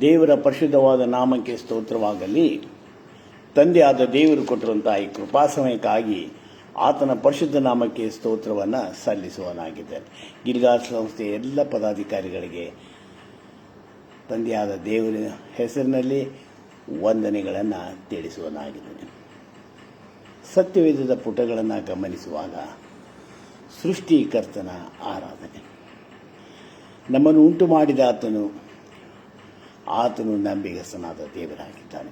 ದೇವರ ಪರಿಶುದ್ಧವಾದ ನಾಮಕ್ಕೆ ಸ್ತೋತ್ರವಾಗಲಿ. ತಂದೆಯಾದ ದೇವರು ಕೊಟ್ಟಿರುವಂತಹ ಈ ಕೃಪಾ ಸಮಯಕ್ಕಾಗಿ ಆತನ ಪರಿಶುದ್ಧ ನಾಮಕ್ಕೆ ಸ್ತೋತ್ರವನ್ನು ಸಲ್ಲಿಸುವನಾಗಿದ್ದೇನೆ. ಗಿಲ್ಗಾಲ್ ಸಂಸ್ಥೆಯ ಎಲ್ಲ ಪದಾಧಿಕಾರಿಗಳಿಗೆ ತಂದೆಯಾದ ದೇವರ ಹೆಸರಿನಲ್ಲಿ ವಂದನೆಗಳನ್ನು ತಿಳಿಸುವನಾಗಿದ್ದೇನೆ. ಸತ್ಯವೇದದ ಪುಟಗಳನ್ನು ಗಮನಿಸುವಾಗ ಸೃಷ್ಟಿಕರ್ತನ ಆರಾಧನೆ, ನಮ್ಮನ್ನು ಉಂಟು ಮಾಡಿದ ಆತನು ನಂಬಿಗಸ್ತನಾದ ದೇವರಾಗಿದ್ದಾನೆ.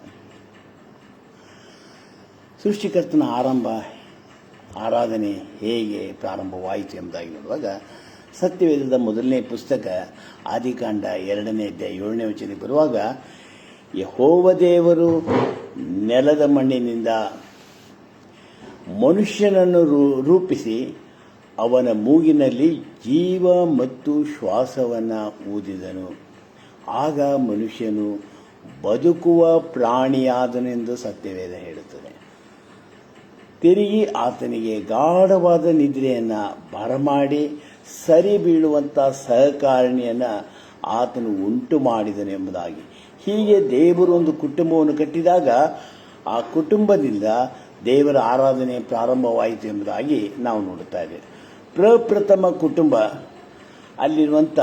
ಸೃಷ್ಟಿಕರ್ತನ ಆರಾಧನೆ ಹೇಗೆ ಪ್ರಾರಂಭವಾಯಿತು ಎಂಬುದಾಗಿ ನೋಡುವಾಗ ಸತ್ಯವೇದದ ಮೊದಲನೇ ಪುಸ್ತಕ ಆದಿಕಾಂಡ 2ನೇ ಅಧ್ಯಾಯ 7ನೇ ವಚನಕ್ಕೆ ಬರುವಾಗ, ಯೆಹೋವ ದೇವರು ನೆಲದ ಮಣ್ಣಿನಿಂದ ಮನುಷ್ಯನನ್ನು ರೂಪಿಸಿ ಅವನ ಮೂಗಿನಲ್ಲಿ ಜೀವ ಮತ್ತು ಶ್ವಾಸವನ್ನು ಊದಿದನು. ಆಗ ಮನುಷ್ಯನು ಬದುಕುವ ಪ್ರಾಣಿಯಾದನೆಂದು ಸತ್ಯವೇದ ಹೇಳುತ್ತದೆ. ತಿರುಗಿ ಆತನಿಗೆ ಗಾಢವಾದ ನಿದ್ರೆಯನ್ನು ಬರಮಾಡಿ ಸರಿ ಬೀಳುವಂಥ ಸಹಕಾರಿಣಿಯನ್ನು ಆತನು ಉಂಟು ಮಾಡಿದನು ಎಂಬುದಾಗಿ. ಹೀಗೆ ದೇವರು ಒಂದು ಕುಟುಂಬವನ್ನು ಕಟ್ಟಿದಾಗ ಆ ಕುಟುಂಬದಿಂದ ದೇವರ ಆರಾಧನೆ ಪ್ರಾರಂಭವಾಯಿತು ಎಂಬುದಾಗಿ ನಾವು ನೋಡುತ್ತಾ ಇದ್ದೇವೆ. ಪ್ರಪ್ರಥಮ ಕುಟುಂಬ ಅಲ್ಲಿರುವಂಥ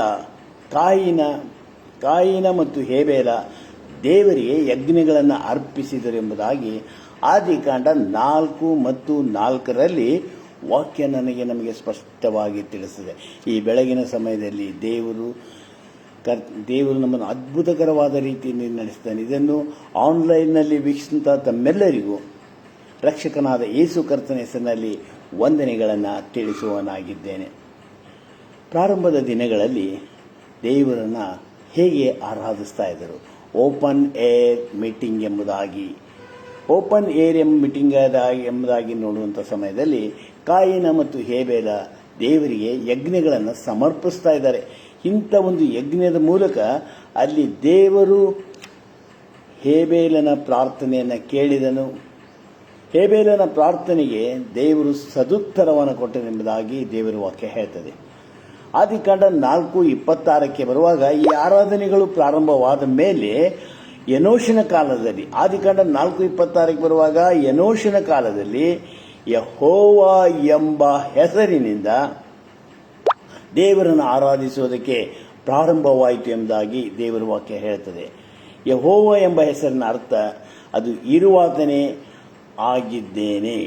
ಕಾಯಿನ ಮತ್ತು ಹೇಬೇಲ ದೇವರಿಗೆ ಯಜ್ಞಗಳನ್ನು ಅರ್ಪಿಸಿದರು ಎಂಬುದಾಗಿ ಆದಿಕಾಂಡ 4 ಮತ್ತು 4ರಲ್ಲಿ ವಾಕ್ಯ ನಮಗೆ ಸ್ಪಷ್ಟವಾಗಿ ತಿಳಿಸಿದೆ. ಈ ಬೆಳಗಿನ ಸಮಯದಲ್ಲಿ ದೇವರು ನಮ್ಮನ್ನು ಅದ್ಭುತಕರವಾದ ರೀತಿಯಲ್ಲಿ ನಡೆಸ್ತಾನೆ. ಇದನ್ನು ಆನ್ಲೈನ್ನಲ್ಲಿ ವೀಕ್ಷಿಸಿದಂಥ ತಮ್ಮೆಲ್ಲರಿಗೂ ರಕ್ಷಕನಾದ ಯೇಸು ಕರ್ತನ ಹೆಸರಿನಲ್ಲಿ ವಂದನೆಗಳನ್ನು ತಿಳಿಸುವನಾಗಿದ್ದೇನೆ. ಪ್ರಾರಂಭದ ದಿನಗಳಲ್ಲಿ ದೇವರನ್ನು ಹೇಗೆ ಆರಾಧಿಸ್ತಾ ಇದ್ದರು? ಓಪನ್ ಏರ್ ಮೀಟಿಂಗ್ ಎಂಬುದಾಗಿ ನೋಡುವಂಥ ಸಮಯದಲ್ಲಿ ಕಾಯಿನ ಮತ್ತು ಹೇಬೇಲ ದೇವರಿಗೆ ಯಜ್ಞಗಳನ್ನು ಸಮರ್ಪಿಸ್ತಾ ಇದ್ದಾರೆ. ಇಂಥ ಒಂದು ಯಜ್ಞದ ಮೂಲಕ ಅಲ್ಲಿ ದೇವರು ಹೇಬೇಲನ ಪ್ರಾರ್ಥನೆಯನ್ನು ಕೇಳಿದನು. ಹೇಬೇಲನ ಪ್ರಾರ್ಥನೆಗೆ ದೇವರು ಸದುತ್ತರವನ್ನು ಕೊಟ್ಟನೆಂಬುದಾಗಿ ದೇವರ ವಾಕ್ಯ ಹೇಳ್ತದೆ. ಆದಿಕಾಂಡ 4:26ಕ್ಕೆ ಬರುವಾಗ ಈ ಆರಾಧನೆಗಳು ಪ್ರಾರಂಭವಾದ ಮೇಲೆ ಎನೋಷನ ಕಾಲದಲ್ಲಿ, ಆದಿಕಾಂಡ 4:26ಕ್ಕೆ ಬರುವಾಗ ಎನೋಷನ ಕಾಲದಲ್ಲಿ ಯೆಹೋವ ಎಂಬ ಹೆಸರಿನಿಂದ ದೇವರನ್ನು ಆರಾಧಿಸುವುದಕ್ಕೆ ಪ್ರಾರಂಭವಾಯಿತು ಎಂಬುದಾಗಿ ದೇವರ ವಾಕ್ಯ ಹೇಳ್ತದೆ. ಯೆಹೋವ ಎಂಬ ಹೆಸರಿನ ಅರ್ಥ ಅದು ಇರುವಾತನೇ ಆಗಿದ್ದೇನೆ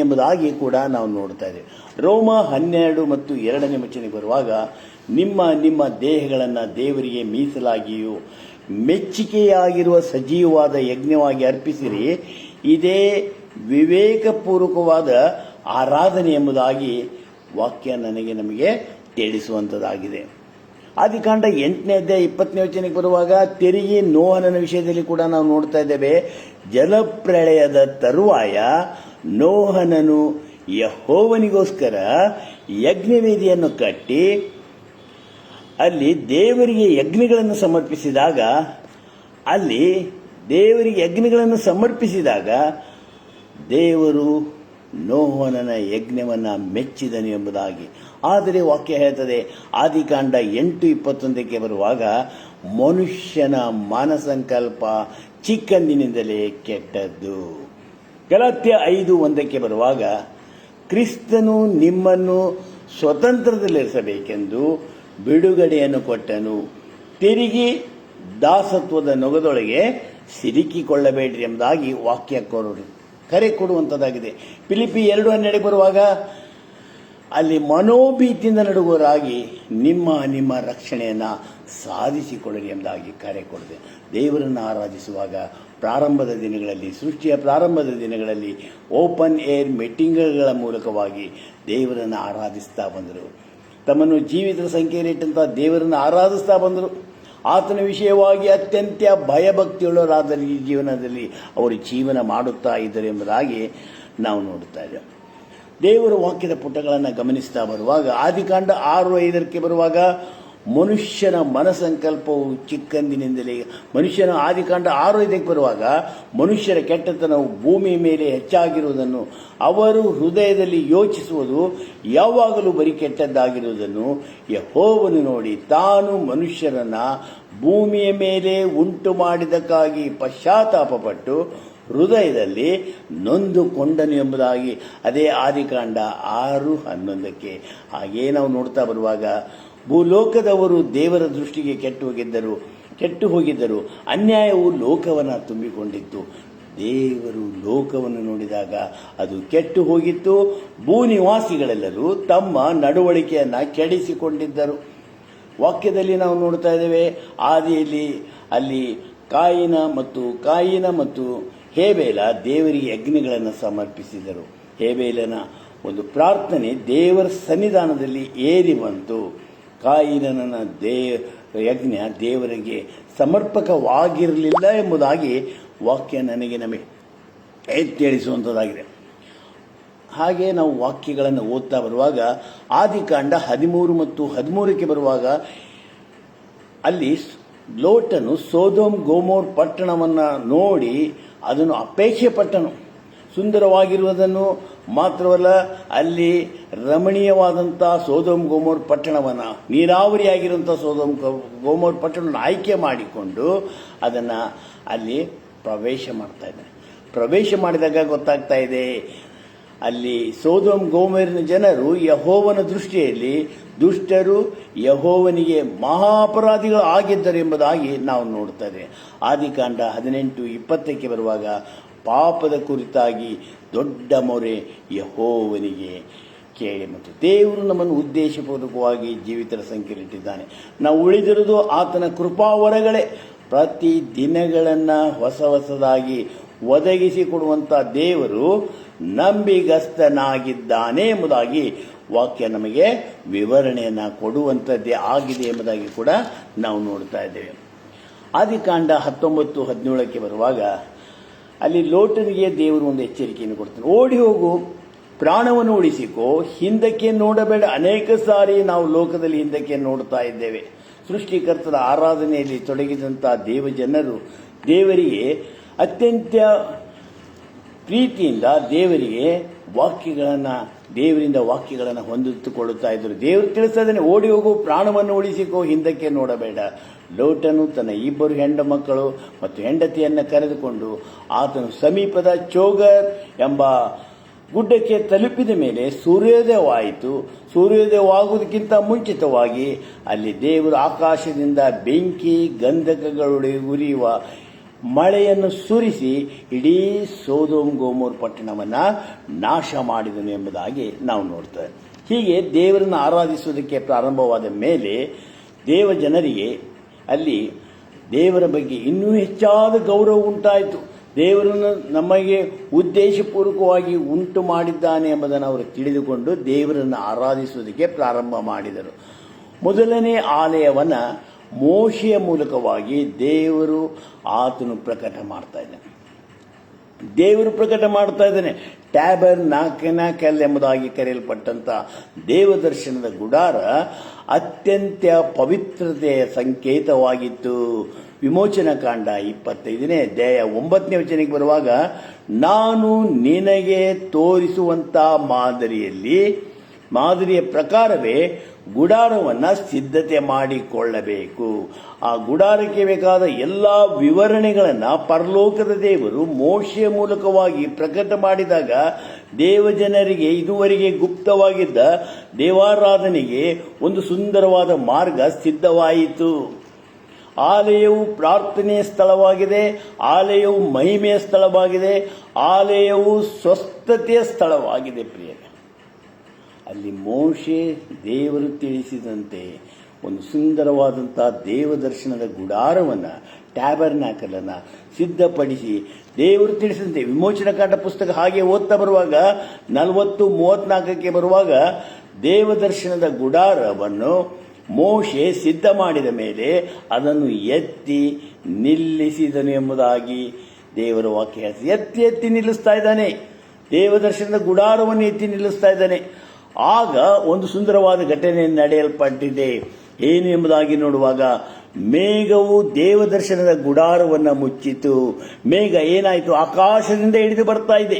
ಎಂಬುದಾಗಿ ಕೂಡ ನಾವು ನೋಡ್ತಾ ಇದ್ದೇವೆ. ರೋಮ 12 ಮತ್ತು 2ನೇ ವಚನಕ್ಕೆ ಬರುವಾಗ, ನಿಮ್ಮ ದೇಹಗಳನ್ನು ದೇವರಿಗೆ ಮೀಸಲಾಗಿಯೂ ಮೆಚ್ಚುಗೆಯಾಗಿರುವ ಸಜೀವವಾದ ಯಜ್ಞವಾಗಿ ಅರ್ಪಿಸಿರಿ, ಇದೇ ವಿವೇಕಪೂರ್ವಕವಾದ ಆರಾಧನೆ ಎಂಬುದಾಗಿ ವಾಕ್ಯ ನಮಗೆ ತಿಳಿಸುವಂಥದ್ದಾಗಿದೆ. ಆದಿಕಾಂಡ 8ನೇ ಅಧ್ಯಾಯ 20ನೇ ವಚನಕ್ಕೆ ಬರುವಾಗ ತಿರುಗಿ ನೋಹನ ವಿಷಯದಲ್ಲಿ ಕೂಡ ನಾವು ನೋಡ್ತಾ ಇದ್ದೇವೆ. ಜಲಪ್ರಳಯದ ತರುವಾಯ ನೋಹನನು ಯೆಹೋವನಿಗೋಸ್ಕರ ಯಜ್ಞವೇದಿಯನ್ನು ಕಟ್ಟಿ ಅಲ್ಲಿ ದೇವರಿಗೆ ಯಜ್ಞಗಳನ್ನು ಸಮರ್ಪಿಸಿದಾಗ ದೇವರು ನೋಹನನ ಯಜ್ಞವನ್ನು ಮೆಚ್ಚಿದನು ಎಂಬುದಾಗಿ. ಆದರೆ ವಾಕ್ಯ ಹೇಳ್ತದೆ ಆದಿಕಾಂಡ 8:21ಕ್ಕೆ ಬರುವಾಗ, ಮನುಷ್ಯನ ಮನಸಂಕಲ್ಪ ಚಿಕ್ಕಂದಿನಿಂದಲೇ ಕೆಟ್ಟದ್ದು. ಗಲಾತ್ಯ 5:1ಕ್ಕೆ ಬರುವಾಗ, ಕ್ರಿಸ್ತನು ನಿಮ್ಮನ್ನು ಸ್ವತಂತ್ರದಲ್ಲಿರಿಸಬೇಕೆಂದು ಬಿಡುಗಡೆಯನ್ನು ಕೊಟ್ಟನು, ತಿರುಗಿ ದಾಸತ್ವದ ನೊಗದೊಳಗೆ ಸಿಲುಕಿಕೊಳ್ಳಬೇಡ್ರಿ ಎಂಬುದಾಗಿ ವಾಕ್ಯ ಕರೆ ಕೊಡುವಂಥದ್ದಾಗಿದೆ. ಫಿಲಿಪ್ಪಿ 2:12 ಬರುವಾಗ, ಅಲ್ಲಿ ಮನೋಭೀತಿಯಿಂದ ನಡುವರಾಗಿ ನಿಮ್ಮ ರಕ್ಷಣೆಯನ್ನು ಸಾಧಿಸಿಕೊಳ್ಳಿ ಎಂಬುದಾಗಿ ಕರೆ ಕೊಡಿದೆ. ದೇವರನ್ನು ಆರಾಧಿಸುವಾಗ ಸೃಷ್ಟಿಯ ಪ್ರಾರಂಭದ ದಿನಗಳಲ್ಲಿ ಓಪನ್ ಏರ್ ಮೀಟಿಂಗ್ಗಳ ಮೂಲಕವಾಗಿ ದೇವರನ್ನು ಆರಾಧಿಸ್ತಾ ಬಂದರು. ತಮ್ಮನ್ನು ಜೀವಿತ ಸಂಖ್ಯೆಯಲ್ಲಿಟ್ಟಂಥ ದೇವರನ್ನು ಆರಾಧಿಸ್ತಾ ಬಂದರು. ಆತನ ವಿಷಯವಾಗಿ ಅತ್ಯಂತ ಭಯಭಕ್ತಿಯುಳ್ಳವರಾದ ಈ ಜೀವನದಲ್ಲಿ ಅವರು ಜೀವನ ಮಾಡುತ್ತಾ ಇದ್ದರು ಎಂಬುದಾಗಿ ನಾವು ನೋಡುತ್ತಾ ಇದ್ದೇವೆ. ದೇವರ ವಾಕ್ಯದ ಪುಟಗಳನ್ನು ಗಮನಿಸ್ತಾ ಬರುವಾಗ ಆದಿಕಾಂಡ 6:5ಕ್ಕೆ ಬರುವಾಗ, ಮನುಷ್ಯನ ಮನಸಂಕಲ್ಪವು ಚಿಕ್ಕಂದಿನಿಂದಲೇ ಮನುಷ್ಯನ ಆದಿಕಾಂಡ 6:5 ಬರುವಾಗ ಮನುಷ್ಯರ ಕೆಟ್ಟತನವು ಭೂಮಿಯ ಮೇಲೆ ಹೆಚ್ಚಾಗಿರುವುದನ್ನು ಅವರು ಹೃದಯದಲ್ಲಿ ಯೋಚಿಸುವುದು ಯಾವಾಗಲೂ ಬರೀ ಕೆಟ್ಟದ್ದಾಗಿರುವುದನ್ನು ಯೆಹೋವನು ನೋಡಿ ತಾನು ಮನುಷ್ಯರನ್ನ ಭೂಮಿಯ ಮೇಲೆ ಉಂಟು ಮಾಡಿದಕ್ಕಾಗಿ ಪಶ್ಚಾತ್ತಾಪಪಟ್ಟು ಹೃದಯದಲ್ಲಿ ನೊಂದುಕೊಂಡನು ಎಂಬುದಾಗಿ ಅದೇ ಆದಿಕಾಂಡ 6:11. ಹಾಗೇ ನಾವು ನೋಡ್ತಾ ಬರುವಾಗ ಭೂಲೋಕದವರು ದೇವರ ದೃಷ್ಟಿಗೆ ಕೆಟ್ಟು ಹೋಗಿದ್ದರು. ಅನ್ಯಾಯವು ಲೋಕವನ್ನು ತುಂಬಿಕೊಂಡಿತ್ತು. ದೇವರು ಲೋಕವನ್ನು ನೋಡಿದಾಗ ಅದು ಕೆಟ್ಟು ಹೋಗಿತ್ತು. ಭೂನಿವಾಸಿಗಳೆಲ್ಲರೂ ತಮ್ಮ ನಡವಳಿಕೆಯನ್ನು ಕೆಡಿಸಿಕೊಂಡಿದ್ದರು. ವಾಕ್ಯದಲ್ಲಿ ನಾವು ನೋಡ್ತಾ ಇದ್ದೇವೆ, ಆದಿಯಲ್ಲಿ ಅಲ್ಲಿ ಕಾಯಿನ ಮತ್ತು ಹೇಬೇಲ ದೇವರಿಗೆ ಯಜ್ಞಗಳನ್ನು ಸಮರ್ಪಿಸಿದರು. ಹೇಬೇಲನ ಒಂದು ಪ್ರಾರ್ಥನೆ ದೇವರ ಸನ್ನಿಧಾನದಲ್ಲಿ ಏರಿ ಬಂತು. ಕಾಯಿನನ ಯಜ್ಞ ದೇವರಿಗೆ ಸಮರ್ಪಕವಾಗಿರಲಿಲ್ಲ ಎಂಬುದಾಗಿ ವಾಕ್ಯ ನಮಗೆ ತಿಳಿಸುವಂಥದ್ದಾಗಿದೆ. ಹಾಗೆ ನಾವು ವಾಕ್ಯಗಳನ್ನು ಓದ್ತಾ ಬರುವಾಗ ಆದಿಕಾಂಡ 13 ಮತ್ತು 13ಕ್ಕೆ ಬರುವಾಗ ಅಲ್ಲಿ ಲೋಟನು ಸೊದೋಮ್ ಗೊಮೋರ್ ಪಟ್ಟಣವನ್ನು ನೋಡಿ ಅದನ್ನು ಅಪೇಕ್ಷೆ ಪಟ್ಟನು. ಸುಂದರವಾಗಿರುವುದನ್ನು ಮಾತ್ರವಲ್ಲ, ಅಲ್ಲಿ ರಮಣೀಯವಾದಂಥ ಸೊದೋಮ್ ಗೊಮೋರ್ ಪಟ್ಟಣವನ್ನು, ನೀರಾವರಿಯಾಗಿರುವಂಥ ಸೊದೋಮ್ ಗೊಮೋರ್ ಪಟ್ಟಣವನ್ನು ಆಯ್ಕೆ ಮಾಡಿಕೊಂಡು ಅದನ್ನು ಅಲ್ಲಿ ಪ್ರವೇಶ ಮಾಡಿದಾಗ ಗೊತ್ತಾಗ್ತಾ ಇದೆ, ಅಲ್ಲಿ ಸೊದೋಮ್ ಗೊಮೋರಿನ ಜನರು ಯೆಹೋವನ ದೃಷ್ಟಿಯಲ್ಲಿ ದುಷ್ಟರು, ಯೆಹೋವನಿಗೆ ಮಹಾಪರಾಧಿಗಳು ಆಗಿದ್ದರು ಎಂಬುದಾಗಿ ನಾವು ನೋಡ್ತಾರೆ. ಆದಿಕಾಂಡ 18:20ಕ್ಕೆ ಬರುವಾಗ ಪಾಪದ ಕುರಿತಾಗಿ ದೊಡ್ಡ ಮೊರೆ ಯೆಹೋವನಿಗೆ ಕೇಳಿ. ಮತ್ತು ದೇವರು ನಮ್ಮನ್ನು ಉದ್ದೇಶಪೂರ್ವಕವಾಗಿ ಜೀವಿತರ ಸಂಖ್ಯೆಯಲ್ಲಿಟ್ಟಿದ್ದಾನೆ. ನಾವು ಉಳಿದಿರುವುದು ಆತನ ಕೃಪಾವರಗಳೇ. ಪ್ರತಿ ದಿನಗಳನ್ನು ಹೊಸದಾಗಿ ಒದಗಿಸಿಕೊಡುವಂಥ ದೇವರು ನಂಬಿಗಸ್ತನಾಗಿದ್ದಾನೆ ಎಂಬುದಾಗಿ ವಾಕ್ಯ ನಮಗೆ ವಿವರಣೆಯನ್ನು ಕೊಡುವಂಥದ್ದೇ ಆಗಿದೆ ಎಂಬುದಾಗಿ ಕೂಡ ನಾವು ನೋಡ್ತಾ ಇದ್ದೇವೆ. ಆದಿಕಾಂಡ 19:17ಕ್ಕೆ ಬರುವಾಗ ಅಲ್ಲಿ ಲೋಟನಿಗೆ ದೇವರು ಒಂದು ಎಚ್ಚರಿಕೆಯನ್ನು ಕೊಡ್ತಾನೆ. ಓಡಿ ಹೋಗು, ಪ್ರಾಣವನ್ನು ಉಳಿಸಿಕೋ, ಹಿಂದಕ್ಕೆ ನೋಡಬೇಡ. ಅನೇಕ ಸಾರಿ ನಾವು ಲೋಕದಲ್ಲಿ ಹಿಂದಕ್ಕೆ ನೋಡ್ತಾ ಇದ್ದೇವೆ. ಸೃಷ್ಟಿಕರ್ತನ ಆರಾಧನೆಯಲ್ಲಿ ತೊಡಗಿದಂಥ ದೇವಜನರು ದೇವರಿಗೆ ಅತ್ಯಂತ ಪ್ರೀತಿಯಿಂದ ದೇವರಿಂದ ವಾಕ್ಯಗಳನ್ನು ಹೊಂದಿಟ್ಟುಕೊಳ್ಳುತ್ತಾ ಇದ್ದರು. ದೇವರು ತಿಳಿಸ್ತಾ ಇದ್ದಾನೆ, ಓಡಿ ಹೋಗು, ಪ್ರಾಣವನ್ನು ಉಳಿಸಿಕೋ, ಹಿಂದಕ್ಕೆ ನೋಡಬೇಡ. ಲೋಟನು ತನ್ನ 2 ಹೆಂಡ ಮಕ್ಕಳು ಮತ್ತು ಹೆಂಡತಿಯನ್ನು ಕರೆದುಕೊಂಡು ಆತನು ಸಮೀಪದ ಚೋಗರ್ ಎಂಬ ಗುಡ್ಡಕ್ಕೆ ತಲುಪಿದ ಮೇಲೆ ಸೂರ್ಯೋದಯವಾಯಿತು. ಸೂರ್ಯೋದಯವಾಗುವುದಕ್ಕಿಂತ ಮುಂಚಿತವಾಗಿ ಅಲ್ಲಿ ದೇವರು ಆಕಾಶದಿಂದ ಬೆಂಕಿ ಗಂಧಕಗಳು ಉರಿಯುವ ಮಳೆಯನ್ನು ಸುರಿಸಿ ಇಡೀ ಸೊದೋಮ್ ಗೊಮೋರ್ ಪಟ್ಟಣವನ್ನು ನಾಶ ಮಾಡಿದನು ಎಂಬುದಾಗಿ ನಾವು ನೋಡ್ತೇವೆ. ಹೀಗೆ ದೇವರನ್ನು ಆರಾಧಿಸುವುದಕ್ಕೆ ಪ್ರಾರಂಭವಾದ ಮೇಲೆ ದೇವಜನರಿಗೆ ಅಲ್ಲಿ ದೇವರ ಬಗ್ಗೆ ಇನ್ನೂ ಹೆಚ್ಚಾದ ಗೌರವ ಉಂಟಾಯಿತು. ದೇವರನ್ನು ನಮಗೆ ಉದ್ದೇಶಪೂರ್ವಕವಾಗಿ ಉಂಟು ಮಾಡಿದ್ದಾನೆ ಎಂಬುದನ್ನು ಅವರು ತಿಳಿದುಕೊಂಡು ದೇವರನ್ನು ಆರಾಧಿಸುವುದಕ್ಕೆ ಪ್ರಾರಂಭ ಮಾಡಿದರು. ಮೊದಲನೇ ಆಲಯವನ್ನು ಮೋಶೆಯ ಮೂಲಕವಾಗಿ ಆತನು ಪ್ರಕಟ ಮಾಡ್ತಾ ಇದ್ದಾನೆ. ಟ್ಯಾಬರ್ನಾಕಲ್ ಎಂಬುದಾಗಿ ಕರೆಯಲ್ಪಟ್ಟಂತ ದೇವದರ್ಶನದ ಗುಡಾರ ಅತ್ಯಂತ ಪವಿತ್ರತೆಯ ಸಂಕೇತವಾಗಿತ್ತು. ವಿಮೋಚನಾ ಕಾಂಡ 25ನೇ ಅಧ್ಯಾಯ 9ನೇ ವಚನಕ್ಕೆ ಬರುವಾಗ, ನಾನು ನಿನಗೆ ತೋರಿಸುವಂತ ಮಾದರಿಯ ಪ್ರಕಾರವೇ ಗುಡಾರವನ್ನು ಸಿದ್ಧತೆ ಮಾಡಿಕೊಳ್ಳಬೇಕು. ಆ ಗುಡಾರಕ್ಕೆ ಬೇಕಾದ ಎಲ್ಲ ವಿವರಣೆಗಳನ್ನು ಪರಲೋಕದ ದೇವರು ಮೋಶೆಯ ಮೂಲಕವಾಗಿ ಪ್ರಕಟ ಮಾಡಿದಾಗ ದೇವಜನರಿಗೆ ಇದುವರೆಗೆ ಗುಪ್ತವಾಗಿದ್ದ ದೇವಾರಾಧನೆಗೆ ಒಂದು ಸುಂದರವಾದ ಮಾರ್ಗ ಸಿದ್ಧವಾಯಿತು. ಆಲಯವು ಪ್ರಾರ್ಥನೆಯ ಸ್ಥಳವಾಗಿದೆ, ಆಲಯವು ಮಹಿಮೆಯ ಸ್ಥಳವಾಗಿದೆ, ಆಲಯವು ಸ್ವಸ್ಥತೆಯ ಸ್ಥಳವಾಗಿದೆ. ಪ್ರಿಯರೇ, ಅಲ್ಲಿ ಮೋಶೆ ದೇವರು ತಿಳಿಸಿದಂತೆ ಒಂದು ಸುಂದರವಾದಂಥ ದೇವದರ್ಶನದ ಗುಡಾರವನ್ನು, ಟ್ಯಾಬರ್ನಾಕಲನ್ನು ಸಿದ್ಧಪಡಿಸಿ ದೇವರು ತಿಳಿಸಿದಂತೆ ವಿಮೋಚನಾ ಕಾಂಡ ಪುಸ್ತಕ ಹಾಗೆ ಓದ್ತಾ ಬರುವಾಗ 40:34ಕ್ಕೆ ಬರುವಾಗ ದೇವದರ್ಶನದ ಗುಡಾರವನ್ನು ಮೋಶೆ ಸಿದ್ಧ ಮಾಡಿದ ಮೇಲೆ ಅದನ್ನು ಎತ್ತಿ ನಿಲ್ಲಿಸಿದನು ಎಂಬುದಾಗಿ ದೇವರ ವಾಕ್ಯ ಹೇಳ್ತದೆ. ಎತ್ತಿ ನಿಲ್ಲಿಸ್ತಾ ಇದ್ದಾನೆ. ದೇವದರ್ಶನದ ಗುಡಾರವನ್ನು ಎತ್ತಿ ನಿಲ್ಲಿಸ್ತಾ ಇದ್ದಾನೆ. ಆಗ ಒಂದು ಸುಂದರವಾದ ಘಟನೆ ನಡೆಯಲ್ಪಟ್ಟಿದೆ. ಏನು ಎಂಬುದಾಗಿ ನೋಡುವಾಗ ಮೇಘವು ದೇವದರ್ಶನದ ಗುಡಾರವನ್ನು ಮುಚ್ಚಿತು. ಮೇಘ ಏನಾಯಿತು? ಆಕಾಶದಿಂದ ಇಳಿದು ಬರ್ತಾ ಇದೆ.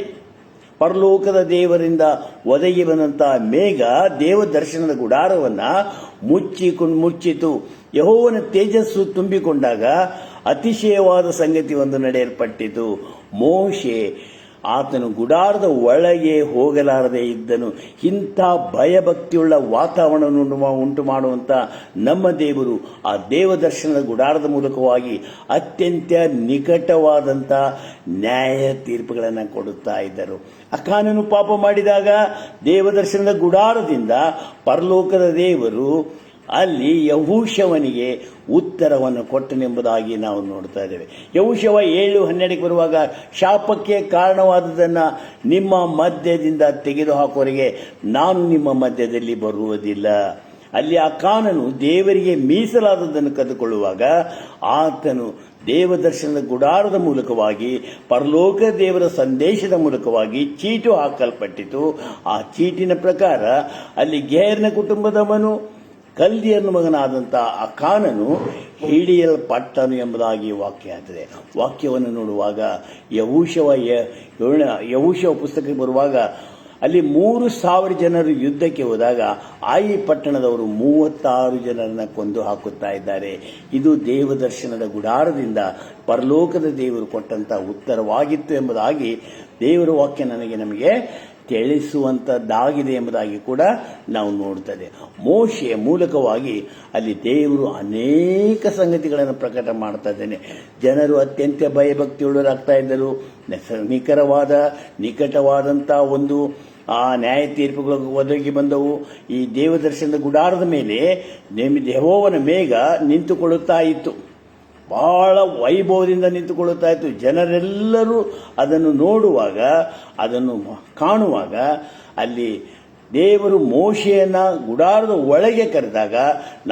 ಪರಲೋಕದ ದೇವರಿಂದ ಒದಗಿ ಬಂದಂತಹ ಮೇಘ ದೇವದರ್ಶನದ ಗುಡಾರವನ್ನ ಮುಚ್ಚಿತು. ಯೆಹೋವನ ತೇಜಸ್ಸು ತುಂಬಿಕೊಂಡಾಗ ಅತಿಶಯವಾದ ಸಂಗತಿ ಒಂದು ನಡೆಯಲ್ಪಟ್ಟಿತು. ಮೋಶೆ ಆತನು ಗುಡಾರದ ಒಳಗೆ ಹೋಗಲಾರದೆ ಇದ್ದನು. ಇಂಥ ಭಯಭಕ್ತಿಯುಳ್ಳ ವಾತಾವರಣವನ್ನು ಉಂಟು ಮಾಡುವಂತ ನಮ್ಮ ದೇವರು ಆ ದೇವದರ್ಶನದ ಗುಡಾರದ ಮೂಲಕವಾಗಿ ಅತ್ಯಂತ ನಿಕಟವಾದಂಥ ನ್ಯಾಯ ತೀರ್ಪುಗಳನ್ನು ಕೊಡುತ್ತಾ ಇದ್ದರು. ಅಕಾನನು ಪಾಪ ಮಾಡಿದಾಗ ದೇವದರ್ಶನದ ಗುಡಾರದಿಂದ ಪರಲೋಕದ ದೇವರು ಅಲ್ಲಿ ಯಹೂಷವನಿಗೆ ಉತ್ತರವನ್ನು ಕೊಟ್ಟನೆಂಬುದಾಗಿ ನಾವು ನೋಡ್ತಾ ಇದ್ದೇವೆ. ಯಹೂಷವ 7:12 ಬರುವಾಗ, ಶಾಪಕ್ಕೆ ಕಾರಣವಾದುದನ್ನು ನಿಮ್ಮ ಮಧ್ಯದಿಂದ ತೆಗೆದುಹಾಕುವವರೆಗೆ ನಾನು ನಿಮ್ಮ ಮಧ್ಯದಲ್ಲಿ ಬರುವುದಿಲ್ಲ. ಅಲ್ಲಿ ಅಕಾನನು ದೇವರಿಗೆ ಮೀಸಲಾದದ್ದನ್ನು ಕದ್ದುಕೊಳ್ಳುವಾಗ ಆತನು ದೇವದರ್ಶನದ ಗುಡಾರದ ಮೂಲಕವಾಗಿ ಪರಲೋಕ ದೇವರ ಸಂದೇಶದ ಮೂಲಕವಾಗಿ ಚೀಟು ಹಾಕಲ್ಪಟ್ಟಿತು. ಆ ಚೀಟಿನ ಪ್ರಕಾರ ಅಲ್ಲಿ ಗೇರ್ನ ಕುಟುಂಬದವನು ಕಲ್ದಿಯನ ಮಗನಾದಂಥ ಅಕಾನನು ಹಿಡಿಯಲ್ಪಟ್ಟನು ಎಂಬುದಾಗಿ ವಾಕ್ಯ ಆಗ್ತದೆ. ವಾಕ್ಯವನ್ನು ನೋಡುವಾಗ ಯಹೂಷವ ಪುಸ್ತಕಕ್ಕೆ ಬರುವಾಗ ಅಲ್ಲಿ 3,000 ಜನರು ಯುದ್ಧಕ್ಕೆ ಹೋದಾಗ ಆಯಿ ಪಟ್ಟಣದವರು 36 ಜನರನ್ನ ಕೊಂದು ಹಾಕುತ್ತಾ ಇದ್ದಾರೆ. ಇದು ದೇವದರ್ಶನದ ಗುಡಾರದಿಂದ ಪರಲೋಕದ ದೇವರು ಕೊಟ್ಟಂತ ಉತ್ತರವಾಗಿತ್ತು ಎಂಬುದಾಗಿ ದೇವರ ವಾಕ್ಯ ನಮಗೆ ತಿಳಿಸುವಂತದ್ದಾಗಿದೆ ಎಂಬುದಾಗಿ ಕೂಡ ನಾವು ನೋಡ್ತದೆ. ಮೋಶೆಯ ಮೂಲಕವಾಗಿ ಅಲ್ಲಿ ದೇವರು ಅನೇಕ ಸಂಗತಿಗಳನ್ನು ಪ್ರಕಟ ಮಾಡ್ತಾ ಇದ್ದಾನೆ. ಜನರು ಅತ್ಯಂತ ಭಯಭಕ್ತಿಯುಳ್ಳರಾಗ್ತಾ ಇದ್ದರು. ನಿಕಟವಾದಂಥ ಒಂದು ಆ ನ್ಯಾಯ ತೀರ್ಪುಗಳು ಒದಗಿ ಬಂದವು. ಈ ದೇವದರ್ಶನದ ಗುಡಾರದ ಮೇಲೆ ಯೆಹೋವನ ಮೇಘ ನಿಂತುಕೊಳ್ಳುತ್ತಾ ಇತ್ತು. ಬಹಳ ವೈಭವದಿಂದ ನಿಂತುಕೊಳ್ಳುತ್ತಾ ಇತ್ತು. ಜನರೆಲ್ಲರೂ ಅದನ್ನು ನೋಡುವಾಗ, ಅದನ್ನು ಕಾಣುವಾಗ ಅಲ್ಲಿ ದೇವರು ಮೋಶೆಯನ್ನ ಗುಡಾರದ ಒಳಗೆ ಕರೆದಾಗ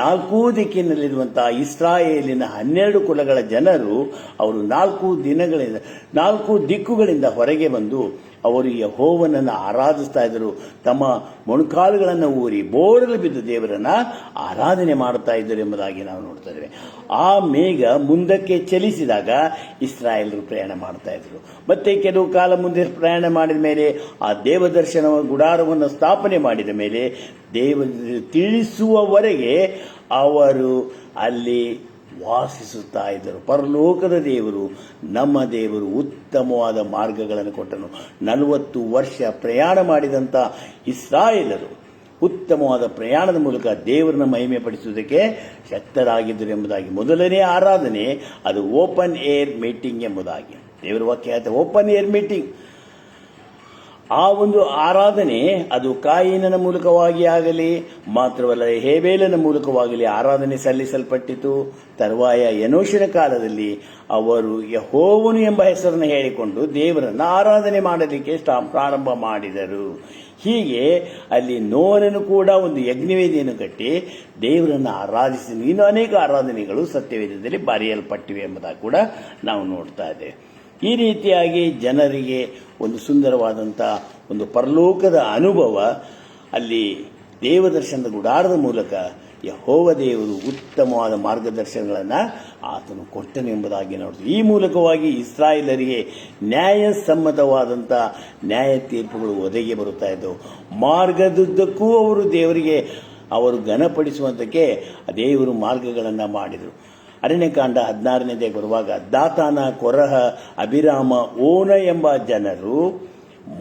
4 ದಿಕ್ಕಿನಲ್ಲಿರುವಂತಹ ಇಸ್ರಾಯೇಲಿನ 12 ಕುಲಗಳ ಜನರು ಅವರು 4 ದಿಕ್ಕುಗಳಿಂದ ಹೊರಗೆ ಬಂದು ಅವರು ಯೆಹೋವನನ್ನು ಆರಾಧಿಸ್ತಾ ಇದ್ದರು. ತಮ್ಮ ಮೊಣಕಾಲುಗಳನ್ನು ಊರಿ ಬೋರಲು ಬಿದ್ದು ದೇವರನ್ನ ಆರಾಧನೆ ಮಾಡುತ್ತಾ ಇದ್ದರು ಎಂಬುದಾಗಿ ನಾವು ನೋಡ್ತಾ ಇದ್ದೇವೆ. ಆ ಮೇಘ ಮುಂದಕ್ಕೆ ಚಲಿಸಿದಾಗ ಇಸ್ರಾಯೇಲರು ಪ್ರಯಾಣ ಮಾಡ್ತಾ ಇದ್ರು. ಮತ್ತೆ ಕೆಲವು ಕಾಲ ಮುಂದೆ ಪ್ರಯಾಣ ಮಾಡಿದ ಮೇಲೆ ಆ ದೇವದರ್ಶನ ಗುಡಾರವನ್ನು ಸ್ಥಾಪನೆ ಮಾಡಿದ ಮೇಲೆ ದೇವರು ತಿಳಿಸುವವರೆಗೆ ಅವರು ಅಲ್ಲಿ ವಾಸಿಸುತ್ತಾ ಇದ್ದರು. ಪರಲೋಕದ ದೇವರು, ನಮ್ಮ ದೇವರು ಉತ್ತಮವಾದ ಮಾರ್ಗಗಳನ್ನು ಕೊಟ್ಟನು. 40 ವರ್ಷ ಪ್ರಯಾಣ ಮಾಡಿದಂಥ ಇಸ್ರಾಯೇಲರು ಉತ್ತಮವಾದ ಪ್ರಯಾಣದ ಮೂಲಕ ದೇವರನ್ನ ಮಹಿಮೆ ಪಡಿಸುವುದಕ್ಕೆ ಶಕ್ತರಾಗಿದ್ದರು ಎಂಬುದಾಗಿ. ಮೊದಲನೇ ಆರಾಧನೆ ಅದು ಓಪನ್ ಏರ್ ಮೀಟಿಂಗ್ ಎಂಬುದಾಗಿ ದೇವರ ವಾಕ್ಯ ಆಯ್ತು. ಓಪನ್ ಏರ್ ಮೀಟಿಂಗ್, ಆ ಒಂದು ಆರಾಧನೆ ಅದು ಕಾಯಿನನ ಮೂಲಕವಾಗಿ ಆಗಲಿ, ಮಾತ್ರವಲ್ಲ ಹೇಬೇಲನ ಮೂಲಕವಾಗಲಿ ಆರಾಧನೆ ಸಲ್ಲಿಸಲ್ಪಟ್ಟಿತು. ತರುವಾಯ ಎನೋಷನ ಕಾಲದಲ್ಲಿ ಅವರು ಯೆಹೋವನು ಎಂಬ ಹೆಸರನ್ನು ಹೇಳಿಕೊಂಡು ದೇವರನ್ನ ಆರಾಧನೆ ಮಾಡಲಿಕ್ಕೆ ಪ್ರಾರಂಭ ಮಾಡಿದರು. ಹೀಗೆ ಅಲ್ಲಿ ನೋಹನು ಕೂಡ ಒಂದು ಯಜ್ಞವೇದಿಯನ್ನು ಕಟ್ಟಿ ದೇವರನ್ನು ಆರಾಧಿಸಿ ಇನ್ನು ಅನೇಕ ಆರಾಧನೆಗಳು ಸತ್ಯವೇದದಲ್ಲಿ ಬರೆಯಲ್ಪಟ್ಟಿವೆ ಎಂಬುದಾಗಿ ಕೂಡ ನಾವು ನೋಡ್ತಾ ಇದ್ದೇವೆ. ಈ ರೀತಿಯಾಗಿ ಜನರಿಗೆ ಒಂದು ಸುಂದರವಾದಂಥ ಒಂದು ಪರಲೋಕದ ಅನುಭವ ಅಲ್ಲಿ ದೇವದರ್ಶನದ ಗುಡಾರದ ಮೂಲಕ ಯೆಹೋವ ದೇವರು ಉತ್ತಮವಾದ ಮಾರ್ಗದರ್ಶನಗಳನ್ನು ಆತನು ಕೊಟ್ಟನು ಎಂಬುದಾಗಿ ನೋಡ್ತೀವಿ. ಈ ಮೂಲಕವಾಗಿ ಇಸ್ರಾಯೇಲರಿಗೆ ನ್ಯಾಯಸಮ್ಮತವಾದಂಥ ನ್ಯಾಯ ತೀರ್ಪುಗಳು ಒದಗಿ ಬರುತ್ತಾ ಇದ್ದವು. ಮಾರ್ಗದುದ್ದಕ್ಕೂ ಅವರು ದೇವರಿಗೆ ಅವರು ಘನಪಡಿಸುವಂತಕ್ಕೆ ದೇವರು ಮಾರ್ಗಗಳನ್ನು ಮಾಡಿದರು. ಅರಣ್ಯಕಾಂಡ 16ನೇ ಬರುವಾಗ ದಾತಾನ, ಕೊರಹ, ಅಭಿರಾಮ, ಓನ ಎಂಬ ಜನರು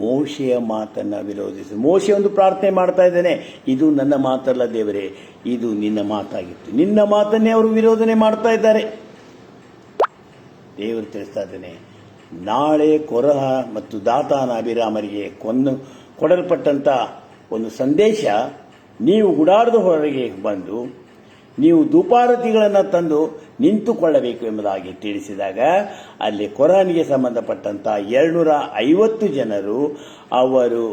ಮೋಶೆಯ ಮಾತನ್ನ ವಿರೋಧಿಸಿ, ಮೋಶೆ ಒಂದು ಪ್ರಾರ್ಥನೆ ಮಾಡ್ತಾ ಇದ್ದಾನೆ, ಇದು ನನ್ನ ಮಾತಲ್ಲ ದೇವರೇ, ಇದು ನಿನ್ನ ಮಾತಾಗಿತ್ತು. ನಿನ್ನ ಮಾತನ್ನೇ ಅವರು ವಿರೋಧನೆ ಮಾಡ್ತಾ ಇದ್ದಾರೆ. ದೇವರು ತಿಳಿಸ್ತಾ ಇದ್ದಾನೆ, ನಾಳೆ ಕೊರಹ ಮತ್ತು ದಾತಾನ ಅಭಿರಾಮರಿಗೆ ಕೊಡಲ್ಪಟ್ಟಂತ ಒಂದು ಸಂದೇಶ, ನೀವು ಗುಡಾರದ ಹೊರಗೆ ಬಂದು ನೀವು ಧೂಪಾರತಿಗಳನ್ನು ತಂದು ನಿಂತುಕೊಳ್ಳಬೇಕು ಎಂಬುದಾಗಿ ತಿಳಿಸಿದಾಗ ಅಲ್ಲಿ ಕೊರಹನಿಗೆ ಸಂಬಂಧಪಟ್ಟಂತ 250 ಜನರು ಅವರು